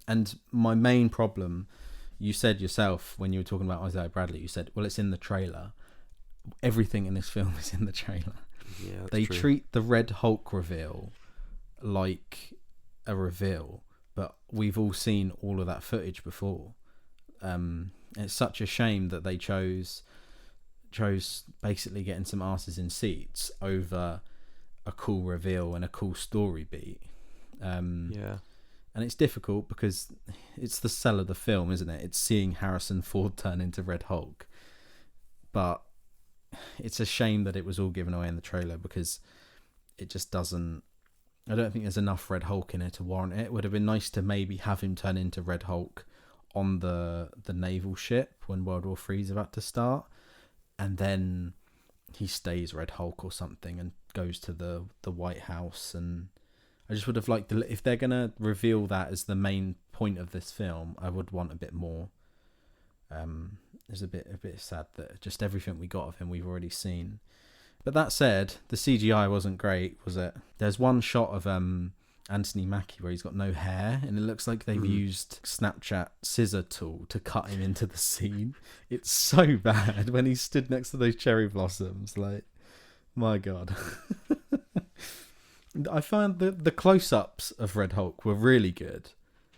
And my main problem, you said yourself when you were talking about Isaiah Bradley, you said, well, it's in the trailer. Everything in this film is in the trailer. Yeah, they true. Treat the Red Hulk reveal like a reveal, but we've all seen all of that footage before. It's such a shame that they chose basically getting some asses in seats over a cool reveal and a cool story beat. Yeah. And it's difficult because it's the sell of the film, isn't it? It's seeing Harrison Ford turn into Red Hulk. But it's a shame that it was all given away in the trailer, because it just doesn't... I don't think there's enough Red Hulk in it to warrant it. It would have been nice to maybe have him turn into Red Hulk on the naval ship when World War III is about to start, and then he stays Red Hulk or something and goes to the White House. And I just would have liked if they're gonna reveal that as the main point of this film, I would want a bit more. It's a bit sad that just everything we got of him we've already seen. But that said, the CGI wasn't great, was it? There's one shot of Anthony Mackie where he's got no hair, and it looks like they've used Snapchat scissor tool to cut him into the scene. It's so bad when he stood next to those cherry blossoms. Like, my God. I found the close-ups of Red Hulk were really good,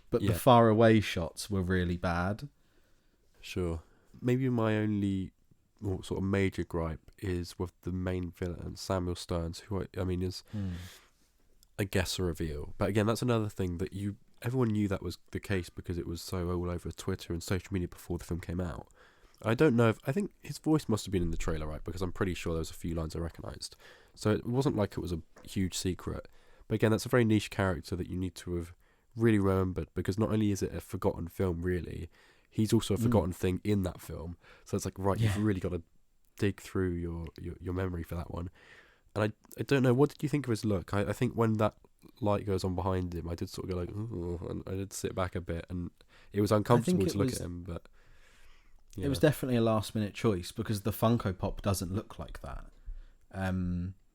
but the far away shots were really bad. Sure. Maybe my only sort of major gripe is with the main villain, Samuel Stearns, who I mean is, I guess, a reveal. But again, that's another thing that everyone knew that was the case because it was so all over Twitter and social media before the film came out. I don't know I think his voice must have been in the trailer, right? Because I'm pretty sure there was a few lines I recognised. So it wasn't like it was a huge secret. But again, that's a very niche character that you need to have really remembered, because not only is it a forgotten film, really, he's also a forgotten thing in that film. So it's like, right, you've really got to dig through your memory for that one. And I don't know, what did you think of his look? I think when that light goes on behind him, I did sort of go like, ooh, and I did sit back a bit, and it was uncomfortable to look at him. But it was definitely a last minute choice, because the Funko Pop doesn't look like that.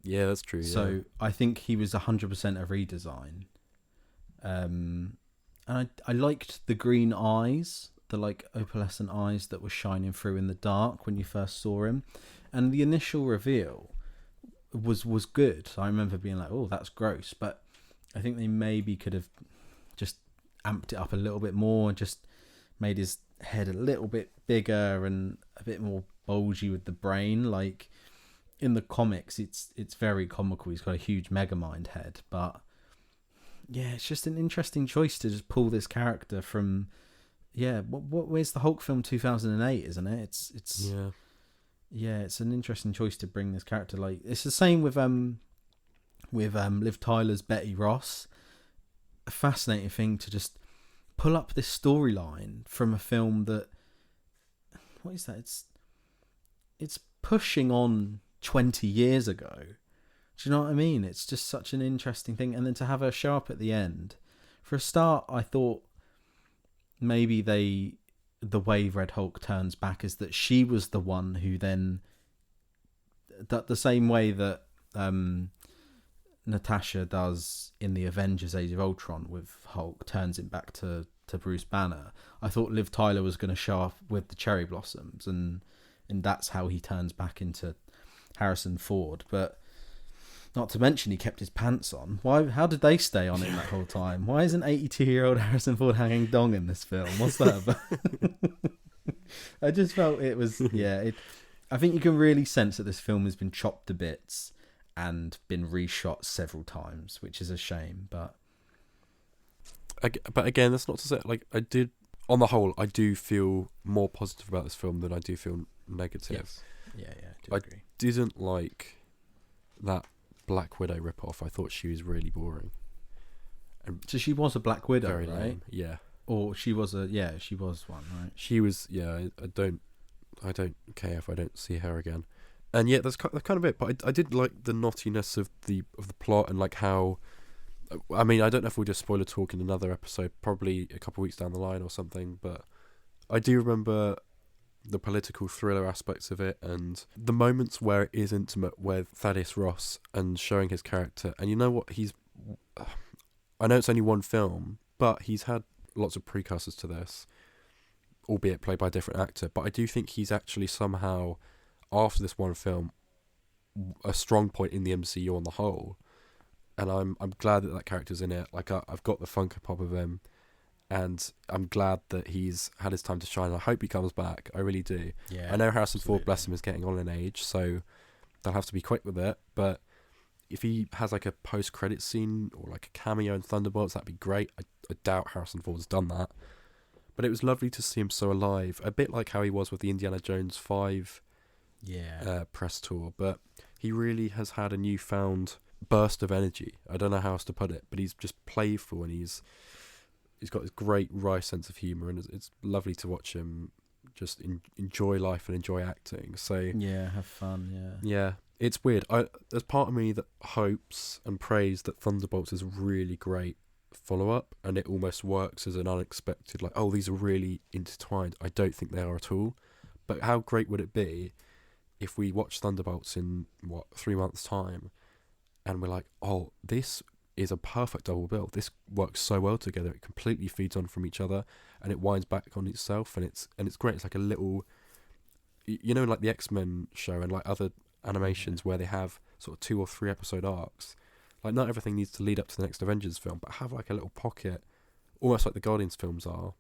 Yeah, that's true. So I think he was 100% a redesign. And I liked the green eyes, the like opalescent eyes that were shining through in the dark when you first saw him, and the initial reveal was good. I remember being like, oh, that's gross, but I think they maybe could have just amped it up a little bit more and just made his head a little bit bigger and a bit more bulgy with the brain. Like in the comics, it's very comical. He's got a huge Megamind head, but yeah, it's just an interesting choice to just pull this character from where's the Hulk film 2008, isn't it? It's it's an interesting choice to bring this character. Like, it's the same with Liv Tyler's Betty Ross. A fascinating thing to just pull up this storyline from a film that, what is that? It's pushing on 20 years ago. Do you know what I mean? It's just such an interesting thing. And then to have her show up at the end. For a start, I thought maybe the way Red Hulk turns back is that she was the one who then, that the same way that Natasha does in the Avengers Age of Ultron with Hulk, turns him back to Bruce Banner. I thought Liv Tyler was going to show up with the cherry blossoms, and that's how he turns back into Harrison Ford. But not to mention he kept his pants on. Why? How did they stay on him that whole time? Why isn't 82-year-old Harrison Ford hanging dong in this film? What's that about? I just felt it was, I think you can really sense that this film has been chopped to bits and been reshot several times, which is a shame. But again, that's not to say, like, on the whole, I do feel more positive about this film than I do feel negative. Yes. I agree. Didn't like that Black Widow ripoff. I thought she was really boring. So she was a Black Widow, very right? lame. Yeah. Or she was one, right? She was. Yeah. I don't care if I don't see her again. And yeah, that's kind of it. But I did like the knottiness of the plot, and like how. I mean, I don't know if we'll just spoiler talk in another episode, probably a couple of weeks down the line or something. But I do remember the political thriller aspects of it, and the moments where it is intimate with Thaddeus Ross and showing his character. And you know what? I know it's only one film, but he's had lots of precursors to this, albeit played by a different actor. But I do think he's actually somehow, after this one film, a strong point in the MCU on the whole. And I'm glad that character's in it. Like, I've got the Funko Pop of him, and I'm glad that he's had his time to shine. I hope he comes back. I really do. Yeah, I know Harrison Ford, bless him, is getting on in age, so they'll have to be quick with it. But if he has like a post-credit scene or like a cameo in Thunderbolts, that'd be great. I doubt Harrison Ford's done that. But it was lovely to see him so alive, a bit like how he was with the Indiana Jones 5 press tour. But he really has had a newfound burst of energy. I don't know how else to put it, but he's just playful, and he's got this great wry sense of humour, and it's lovely to watch him just enjoy life and enjoy acting. So yeah, have fun. yeah, it's weird. There's part of me that hopes and prays that Thunderbolts is a really great follow-up, and it almost works as an unexpected, like, oh, these are really intertwined. I don't think they are at all. But how great would it be if we watch Thunderbolts in 3 months' time, and we're like, oh, this is a perfect double bill. This works so well together. It completely feeds on from each other, and it winds back on itself, and it's great. It's like a little, like the X-Men show and like other animations where they have sort of 2 or 3 episode arcs. Like, not everything needs to lead up to the next Avengers film, but have like a little pocket, almost like the Guardians films are.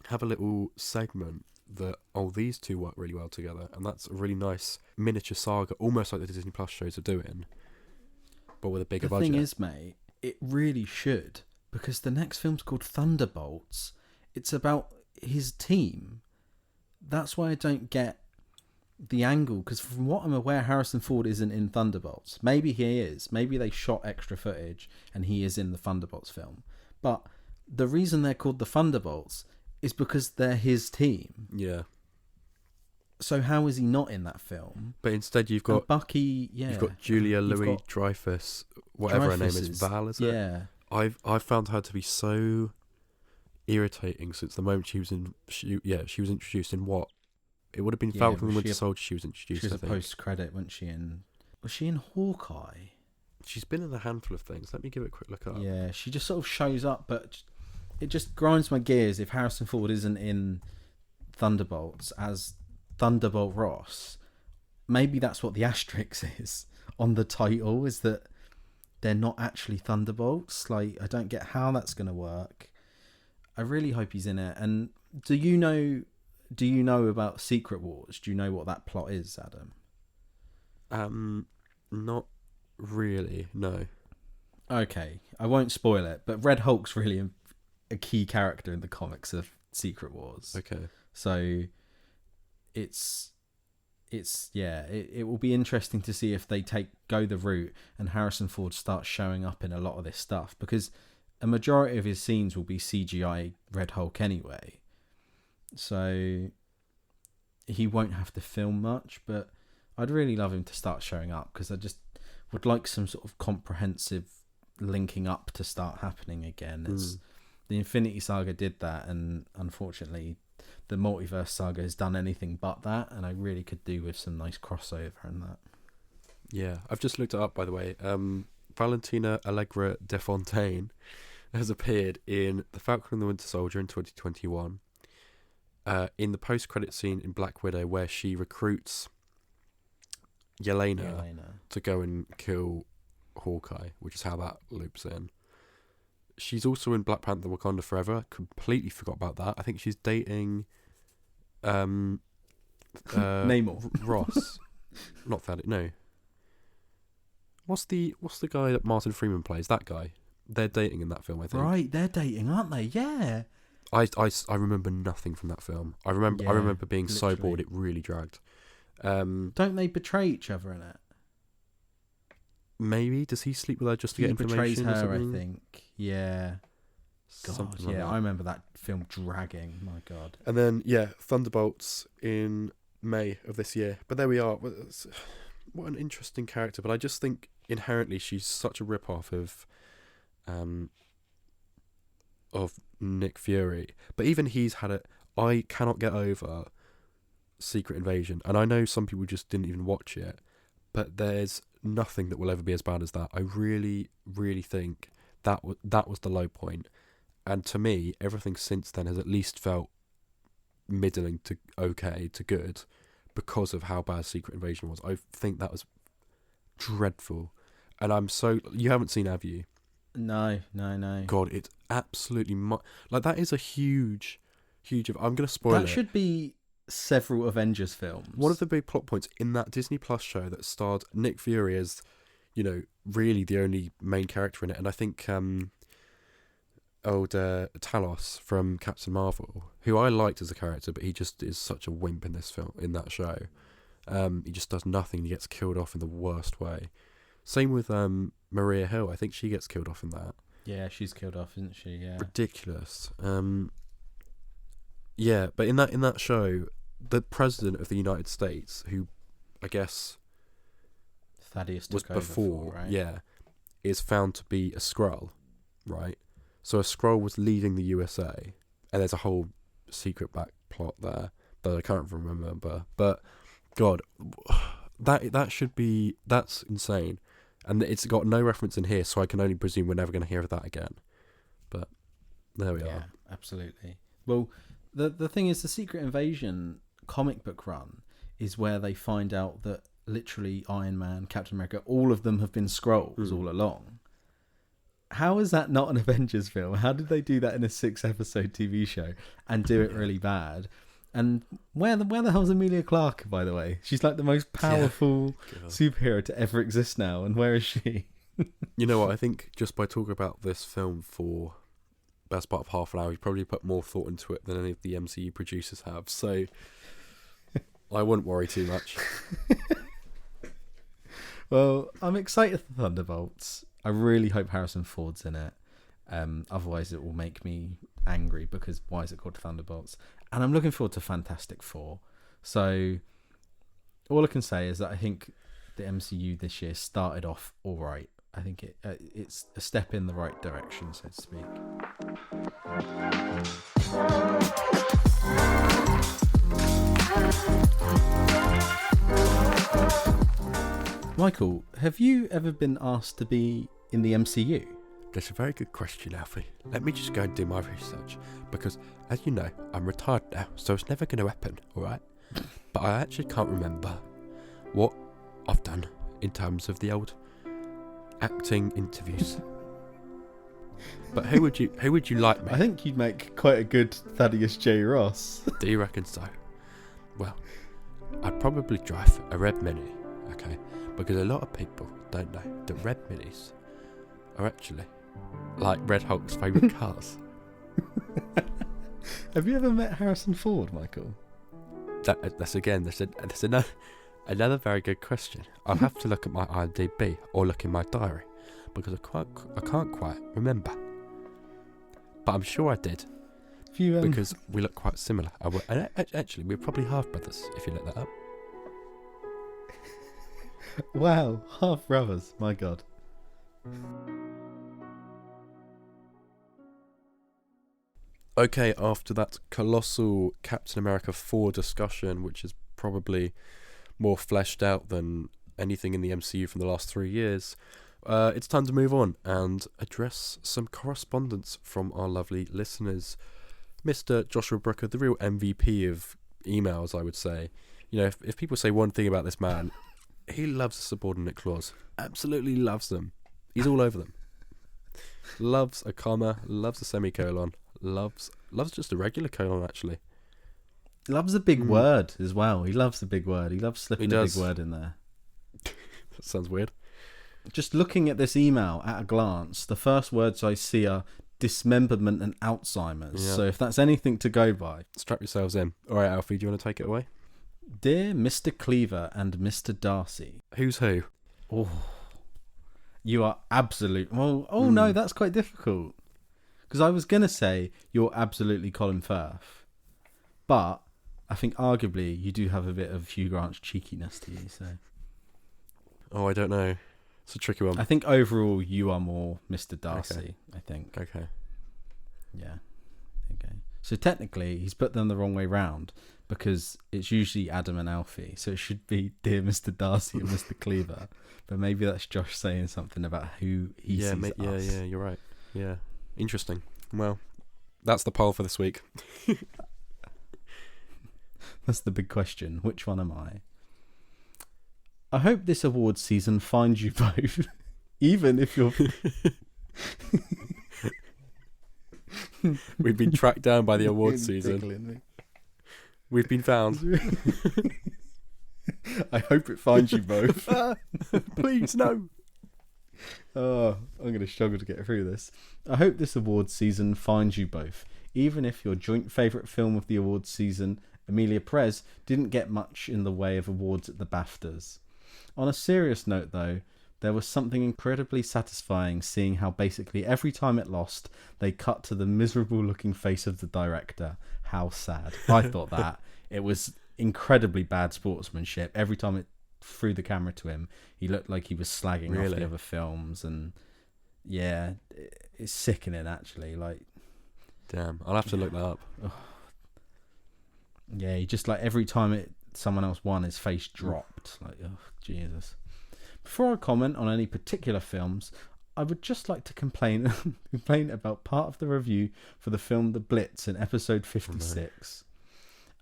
Have a little segment that, oh, these two work really well together, and that's a really nice miniature saga, almost like the Disney Plus shows are doing, but with a bigger budget. The thing is, mate, it really should, because the next film's called Thunderbolts. It's about his team. That's why I don't get the angle, because from what I'm aware, Harrison Ford isn't in Thunderbolts. Maybe he is. Maybe they shot extra footage and he is in the Thunderbolts film. But the reason they're called the Thunderbolts is because they're his team. Yeah. So how is he not in that film? But instead you've got and Bucky, yeah. You've got Julia Louis-Dreyfus, whatever her name is, Val, is it? Yeah. I've found her to be so irritating since the moment she was introduced in what? It would have been Falcon and the Winter Soldier she was introduced, She was I think. a post-credit, wasn't she? Was she in Hawkeye? She's been in a handful of things. Let me give it a quick look up. Yeah, she just sort of shows up, but it just grinds my gears if Harrison Ford isn't in Thunderbolts as Thunderbolt Ross. Maybe that's what the asterisk is on the title, is that they're not actually Thunderbolts. Like, I don't get how that's going to work. I really hope he's in it. And do you know about Secret Wars? Do you know what that plot is, Adam? Not really, no. Okay, I won't spoil it, but Red Hulk's really a key character in the comics of Secret Wars. Okay. So it will be interesting to see if they go the route and Harrison Ford starts showing up in a lot of this stuff, because a majority of his scenes will be CGI Red Hulk anyway. So he won't have to film much, but I'd really love him to start showing up, because I just would like some sort of comprehensive linking up to start happening again. The Infinity Saga did that, and unfortunately the Multiverse Saga has done anything but that, and I really could do with some nice crossover and that. Yeah, I've just looked it up, by the way. Valentina Allegra de Fontaine has appeared in The Falcon and the Winter Soldier in 2021. In the post-credit scene in Black Widow, where she recruits Yelena to go and kill Hawkeye, which is how that loops in. She's also in Black Panther Wakanda Forever. Completely forgot about that. I think she's dating Namor. Ross. Not that, no. What's the guy that Martin Freeman plays? That guy. They're dating in that film, I think. Right, they're dating, aren't they? Yeah. I remember nothing from that film. I remember being so bored it really dragged. Don't they betray each other in it? Maybe. Does he sleep with her just to get information? He betrays her, or something? I think. Yeah. God, Something like that. I remember that film dragging. My God. And then, Thunderbolts in May of this year. But there we are. What an interesting character. But I just think inherently she's such a rip-off of Nick Fury. But even he's had it. I cannot get over Secret Invasion. And I know some people just didn't even watch it. But there's nothing that will ever be as bad as that. I really, really think that was the low point. And to me, everything since then has at least felt middling to okay to good because of how bad Secret Invasion was. I think that was dreadful. And you haven't seen, have you? No. God, it's absolutely... that is a huge... I'm going to spoil it. That should be several Avengers films. One of the big plot points in that Disney Plus show that starred Nick Fury as really the only main character in it. And I think old Talos from Captain Marvel, who I liked as a character, but he just is such a wimp in that show. He just does nothing. He gets killed off in the worst way. Same with Maria Hill. I think she gets killed off in that. Yeah, she's killed off, isn't she? Yeah. Ridiculous. Yeah, but in that show, the president of the United States, who I guess Thaddeus was took over before, right? yeah, is found to be a Skrull, right? So a Skrull was leading the USA, and there's a whole secret back plot there that I can't remember. But God, that's insane, and it's got no reference in here, so I can only presume we're never going to hear of that again. But there we are. Absolutely. Well, the thing is, the Secret Invasion comic book run is where they find out that literally Iron Man, Captain America, all of them have been Skrulls all along. How is that not an Avengers film? How did they do that in a 6-episode TV show and do it really bad? And where the hell's Emilia Clarke, by the way? She's like the most powerful superhero to ever exist now, and where is she? You know what? I think just by talking about this film for best part of half an hour, you probably put more thought into it than any of the MCU producers have. So I wouldn't worry too much. Well, I'm excited for Thunderbolts. I really hope Harrison Ford's in it. Otherwise, it will make me angry because why is it called Thunderbolts? And I'm looking forward to Fantastic Four. So all I can say is that I think the MCU this year started off all right. I think it's a step in the right direction, so to speak. Michael, have you ever been asked to be in the MCU? That's a very good question, Alfie. Let me just go and do my research, because, as you know, I'm retired now, so it's never going to happen, alright? But I actually can't remember what I've done in terms of the old acting interviews. But who would you like me? I think you'd make quite a good Thaddeus J. Ross. Do you reckon so? Well, I'd probably drive a red Mini, okay? Because a lot of people don't know that red Minis are actually like Red Hulk's favourite cars. Have you ever met Harrison Ford, Michael? That's another very good question. I'll have to look at my IMDb or look in my diary, because I can't quite remember. But I'm sure I did, because we look quite similar. And actually, we're probably half brothers if you look that up. Wow, half brothers, my God. Okay, after that colossal Captain America 4 discussion, which is probably more fleshed out than anything in the MCU from the last 3 years, it's time to move on and address some correspondence from our lovely listeners. Mr. Joshua Brooker, the real MVP of emails, I would say. You know, if people say one thing about this man, he loves the subordinate clause. Absolutely loves them. He's all over them. Loves a comma, loves a semicolon, loves just a regular colon, actually. Loves a big word as well. He loves the big word. He loves slipping a big word in there. That sounds weird. Just looking at this email at a glance, the first words I see are dismemberment and Alzheimer's. Yeah. So if that's anything to go by. Strap yourselves in. All right, Alfie, do you want to take it away? Dear Mr. Cleaver and Mr. Darcy. Who's who? Oh, you are absolute. Well, no, that's quite difficult. Because I was going to say you're absolutely Colin Firth. But I think arguably you do have a bit of Hugh Grant's cheekiness to you. So. Oh, I don't know. It's a tricky one. I think overall you are more Mr. Darcy, okay. I think. Okay. Yeah. Okay. So technically he's put them the wrong way round, because it's usually Adam and Alfie. So it should be Dear Mr. Darcy and Mr. Cleaver. But maybe that's Josh saying something about who he sees us. Yeah, you're right. Yeah. Interesting. Well, that's the poll for this week. That's the big question. Which one am I? I hope this award season finds you both, even if you're... We've been tracked down by the award season. We've been found. I hope it finds you both. Please, no. Oh, I'm going to struggle to get through this. I hope this awards season finds you both, even if your joint favourite film of the awards season, Emilia Perez, didn't get much in the way of awards at the BAFTAs. On a serious note, though, there was something incredibly satisfying seeing how basically every time it lost, they cut to the miserable-looking face of the director. How sad. I thought that. It was incredibly bad sportsmanship. Every time it threw the camera to him, he looked like he was slagging off the other films, and yeah, it's sickening actually. Like, damn, I'll have to look that up. Yeah, he just, like, every time someone else won, his face dropped. Like, oh Jesus. Before I comment on any particular films, I would just like to complain about part of the review for the film The Blitz in episode 56.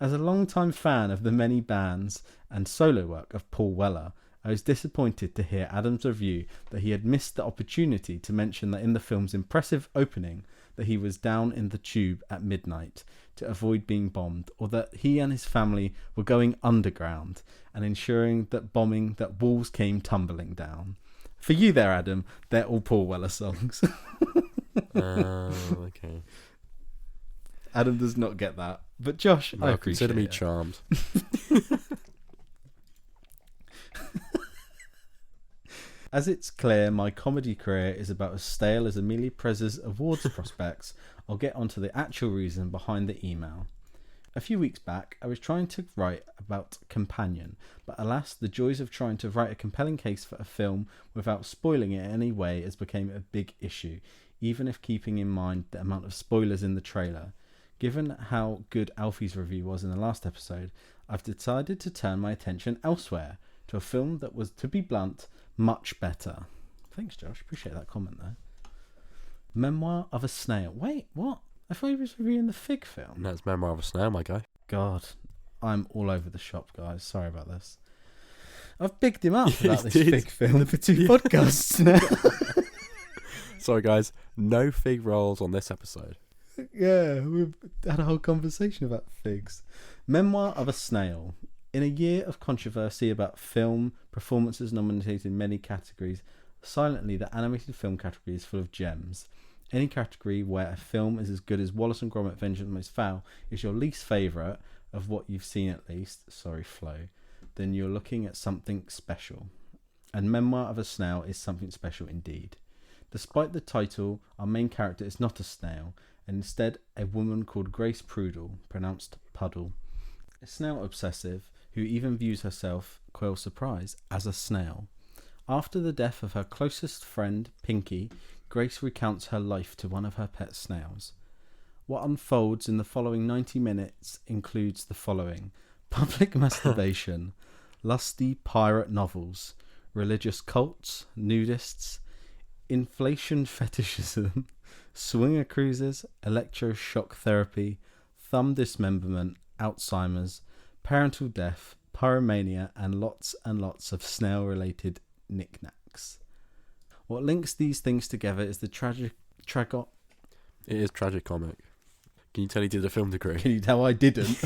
As a long-time fan of the many bands and solo work of Paul Weller, I was disappointed to hear Adam's review that he had missed the opportunity to mention that in the film's impressive opening that he was down in the tube at midnight to avoid being bombed, or that he and his family were going underground and ensuring that bombing that walls came tumbling down. For you there, Adam, they're all Paul Weller songs. Okay. Adam does not get that. But Josh, No, I appreciate consider me it. charmed. As it's clear my comedy career is about as stale as Emilia Perez's awards prospects, I'll get onto the actual reason behind the email. A few weeks back, I was trying to write about Companion, but alas, the joys of trying to write a compelling case for a film without spoiling it in any way has become a big issue, even if keeping in mind the amount of spoilers in the trailer. Given how good Alfie's review was in the last episode, I've decided to turn my attention elsewhere, to a film that was, to be blunt, much better. Thanks, Josh. Appreciate that comment there. Memoir of a Snail. Wait, what? I thought he was reviewing the Fig film. No, it's Memoir of a Snail, my guy. God, I'm all over the shop, guys. Sorry about this. I've bigged him up about this Fig film for 2 podcasts now. Sorry, guys. No fig rolls on this episode. Yeah, we've had a whole conversation about figs. Memoir of a Snail. In a year of controversy about film performances nominated in many categories, silently the animated film category is full of gems. Any category where a film is as good as Wallace and Gromit: Vengeance Most Foul is your least favourite of what you've seen at least, sorry Flo, then you're looking at something special. And Memoir of a Snail is something special indeed. Despite the title, our main character is not a snail, and instead a woman called Grace Prudel, pronounced Puddle. A snail obsessive who even views herself, quail surprise, as a snail. After the death of her closest friend, Pinky, Grace recounts her life to one of her pet snails. What unfolds in the following 90 minutes includes the following: public masturbation, lusty pirate novels, religious cults, nudists, inflation fetishism, swinger cruises, electroshock therapy, thumb dismemberment, Alzheimer's, parental death, pyromania, and lots of snail-related knickknacks. What links these things together is the It is tragicomic. Can you tell he did a film degree? Can you tell I didn't?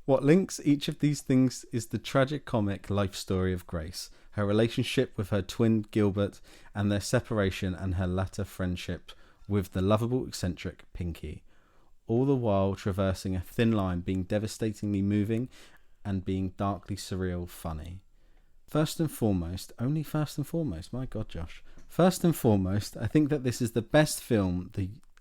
What links each of these things is the tragicomic life story of Grace, her relationship with her twin Gilbert, and their separation and her latter friendship with the lovable eccentric Pinky, all the while traversing a thin line, being devastatingly moving and being darkly surreal funny. First and foremost, my God, Josh. First and foremost, I think that this is the best film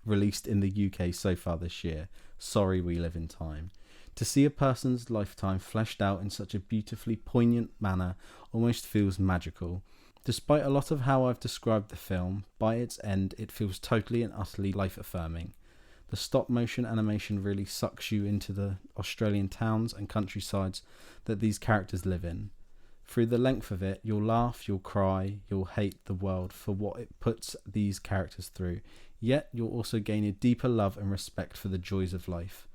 released in the UK so far this year. Sorry We Live in Time. To see a person's lifetime fleshed out in such a beautifully poignant manner almost feels magical. Despite a lot of how I've described the film, by its end it feels totally and utterly life-affirming. The stop-motion animation really sucks you into the Australian towns and countrysides that these characters live in. Through the length of it, you'll laugh, you'll cry, you'll hate the world for what it puts these characters through, yet you'll also gain a deeper love and respect for the joys of life.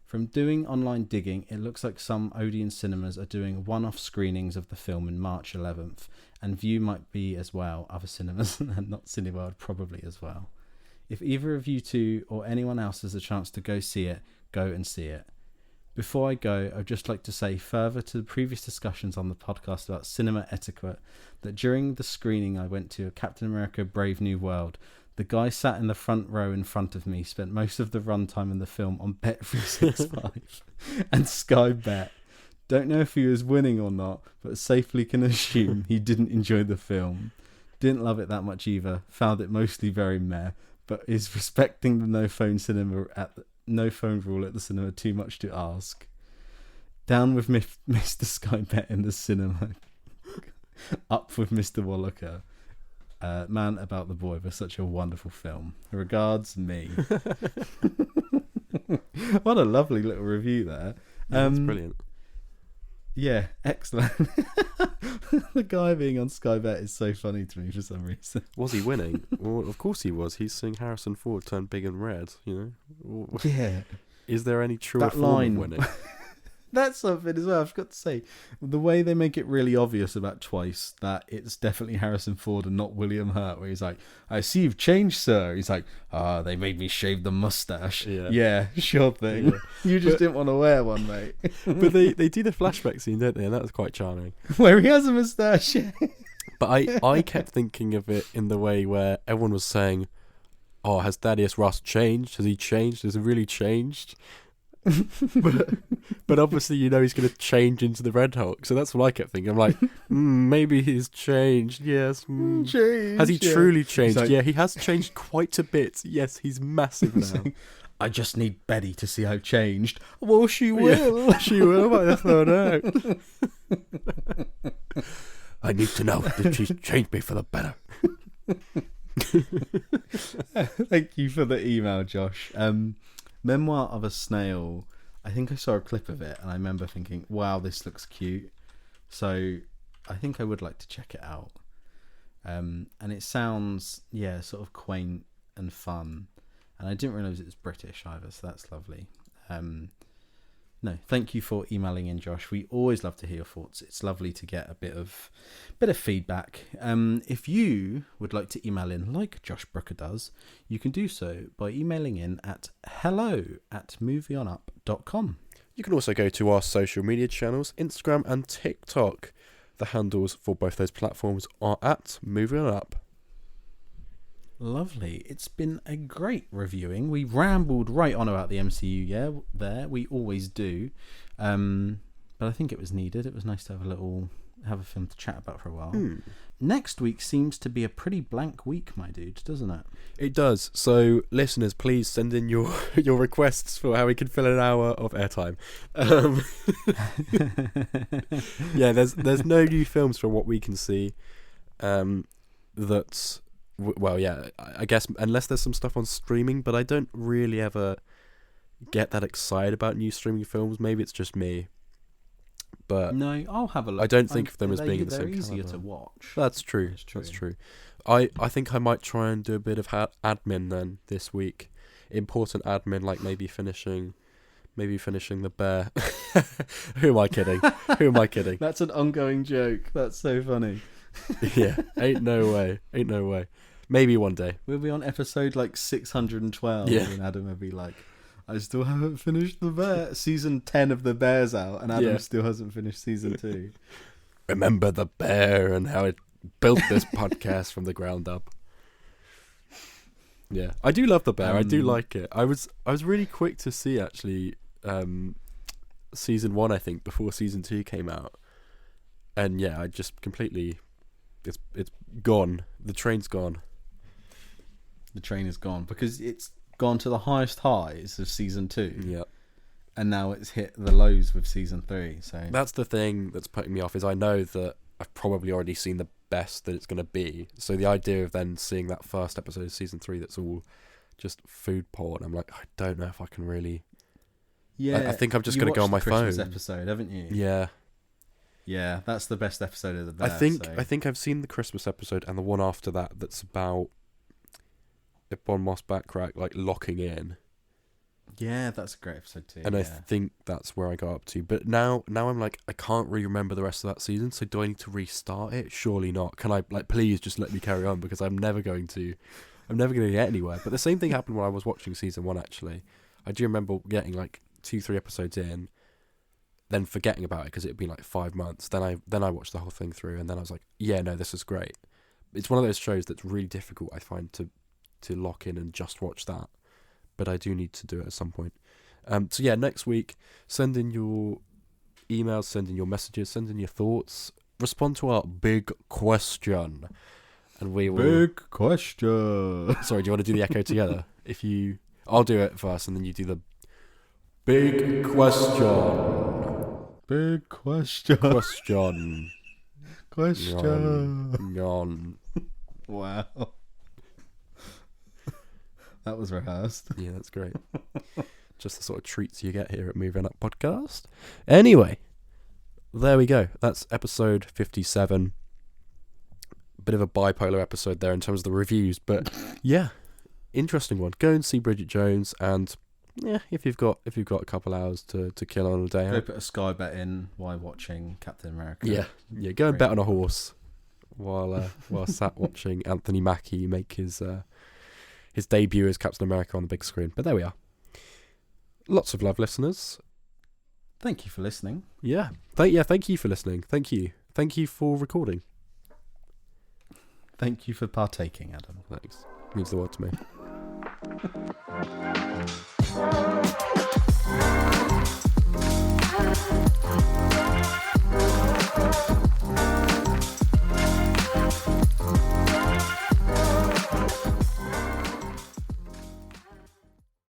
From doing online digging, it looks like some Odeon cinemas are doing one-off screenings of the film in March 11th, and View might be as well, other cinemas, and not Cineworld probably as well. If either of you two or anyone else has a chance to go see it, go and see it. Before I go, I'd just like to say, further to the previous discussions on the podcast about cinema etiquette, that during the screening I went to of Captain America Brave New World, the guy sat in the front row in front of me spent most of the runtime in the film on Bet365 and Sky Bet. Don't know if he was winning or not, but safely can assume he didn't enjoy the film. Didn't love it that much either, found it mostly very meh, but is respecting the no phone rule at the cinema too much to ask. Down with Mr. Sky Bet in the cinema. Up with Mr. Wallaker. Man About the Boy was such a wonderful film. Regards, me. What a lovely little review there. That's brilliant. Yeah, excellent. The guy being on Sky Bet is so funny to me for some reason. Was he winning? Well, of course he was. He's seeing Harrison Ford turn big and red, Yeah. Is there any truer That form line of winning? That's something as well. I forgot to say, the way they make it really obvious about Twice that it's definitely Harrison Ford and not William Hurt, where he's like, I see you've changed, sir. He's like, they made me shave the mustache. Yeah, sure thing. Yeah. You just didn't want to wear one, mate. But they do the flashback scene, don't they? And that was quite charming. Where he has a mustache. But I kept thinking of it in the way where everyone was saying, oh, has Thaddeus Ross changed? Has he changed? Has he really changed? but obviously he's going to change into the Red Hulk, so that's what I kept thinking. I'm like, maybe he's changed. Yes. Changed, has he truly changed? Like, yeah, he has changed quite a bit. Yes, he's massive now. I just need Betty to see I've changed. Well, she will. Yeah, she will, but I thought out. I need to know that she's changed me for the better. Thank you for the email, Josh. Memoir of a Snail. I think I saw a clip of it and I remember thinking, wow, this looks cute. So I think I would like to check it out. And it sounds, sort of quaint and fun. And I didn't realise it was British either, so that's lovely. No, thank you for emailing in, Josh. We always love to hear your thoughts. It's lovely to get a bit of feedback. If you would like to email in like Josh Brooker does, you can do so by emailing in at hello@movieonup.com. You can also go to our social media channels, Instagram and TikTok. The handles for both those platforms are at movieonup. Lovely. It's been a great reviewing. We rambled right on about the MCU, there. We always do. But I think it was needed. It was nice to have a film to chat about for a while. Next week seems to be a pretty blank week, my dude, doesn't it? It does. So, listeners, please send in your requests for how we can fill an hour of airtime. Yeah, there's no new films from what we can see. That's... Well, yeah, I guess unless there's some stuff on streaming, but I don't really ever get that excited about new streaming films. Maybe it's just me. But no, I'll have a look. I don't think of them as being in the same They're easier caliber. to watch. That's true. That's true. I think I might try and do a bit of admin then this week. Important admin, like maybe finishing the Bear. Who am I kidding? That's an ongoing joke. That's so funny. Yeah, ain't no way. Maybe one day. We'll be on episode like 612 and Adam will be like, I still haven't finished the Bear. Season 10 of the Bear's out and Adam still hasn't finished season 2. Remember the Bear and how it built this podcast from the ground up. Yeah, I do love the Bear. I do like it. I was really quick to see actually season 1, I think, before season 2 came out. And yeah, I just completely... It's gone. The train's gone. The train is gone because it's gone to the highest highs of season 2. Yeah. And now it's hit the lows with season 3. So that's the thing that's putting me off, is I know that I've probably already seen the best that it's going to be. So the idea of then seeing that first episode of season 3 that's all just food porn, I'm like, I don't know if I can really... Yeah. I think I'm just going to go on my phone. Christmas episode, haven't you? Yeah. Yeah, that's the best episode of the Bear. I think I've seen the Christmas episode and the one after that's about Bon Moss Backrack, like locking in. Yeah, that's a great episode too. And I think that's where I got up to. But now I'm like, I can't really remember the rest of that season, so do I need to restart it? Surely not. Can I, please just let me carry on, because I'm never going to get anywhere. But the same thing happened when I was watching season 1, actually. I do remember getting 2-3 episodes in, then forgetting about it because it'd been like 5 months. Then I watched the whole thing through, and then I was like, yeah, no, this is great. It's one of those shows that's really difficult, I find, to lock in and just watch that. But I do need to do it at some point. So yeah, next week, send in your emails, send in your messages, send in your thoughts. Respond to our big question. And we will... Big question. Sorry, do you want to do the echo together? I'll do it first, and then you do the big question. Big question. Question. Question. Yawn. Wow. That was rehearsed. Yeah, that's great. Just the sort of treats you get here at Moving Up Podcast. Anyway, there we go. That's episode 57. Bit of a bipolar episode there in terms of the reviews, but yeah, interesting one. Go and see Bridget Jones, and yeah, if you've got a couple hours to kill on a day, Go put a Sky bet in while watching Captain America. Yeah. Go and bet on a horse while sat watching Anthony Mackie make his debut as Captain America on the big screen. But there we are. Lots of love, listeners. Thank you for listening. Yeah. Thank you for listening. Thank you for recording. Thank you for partaking, Adam. Thanks. Means the world to me.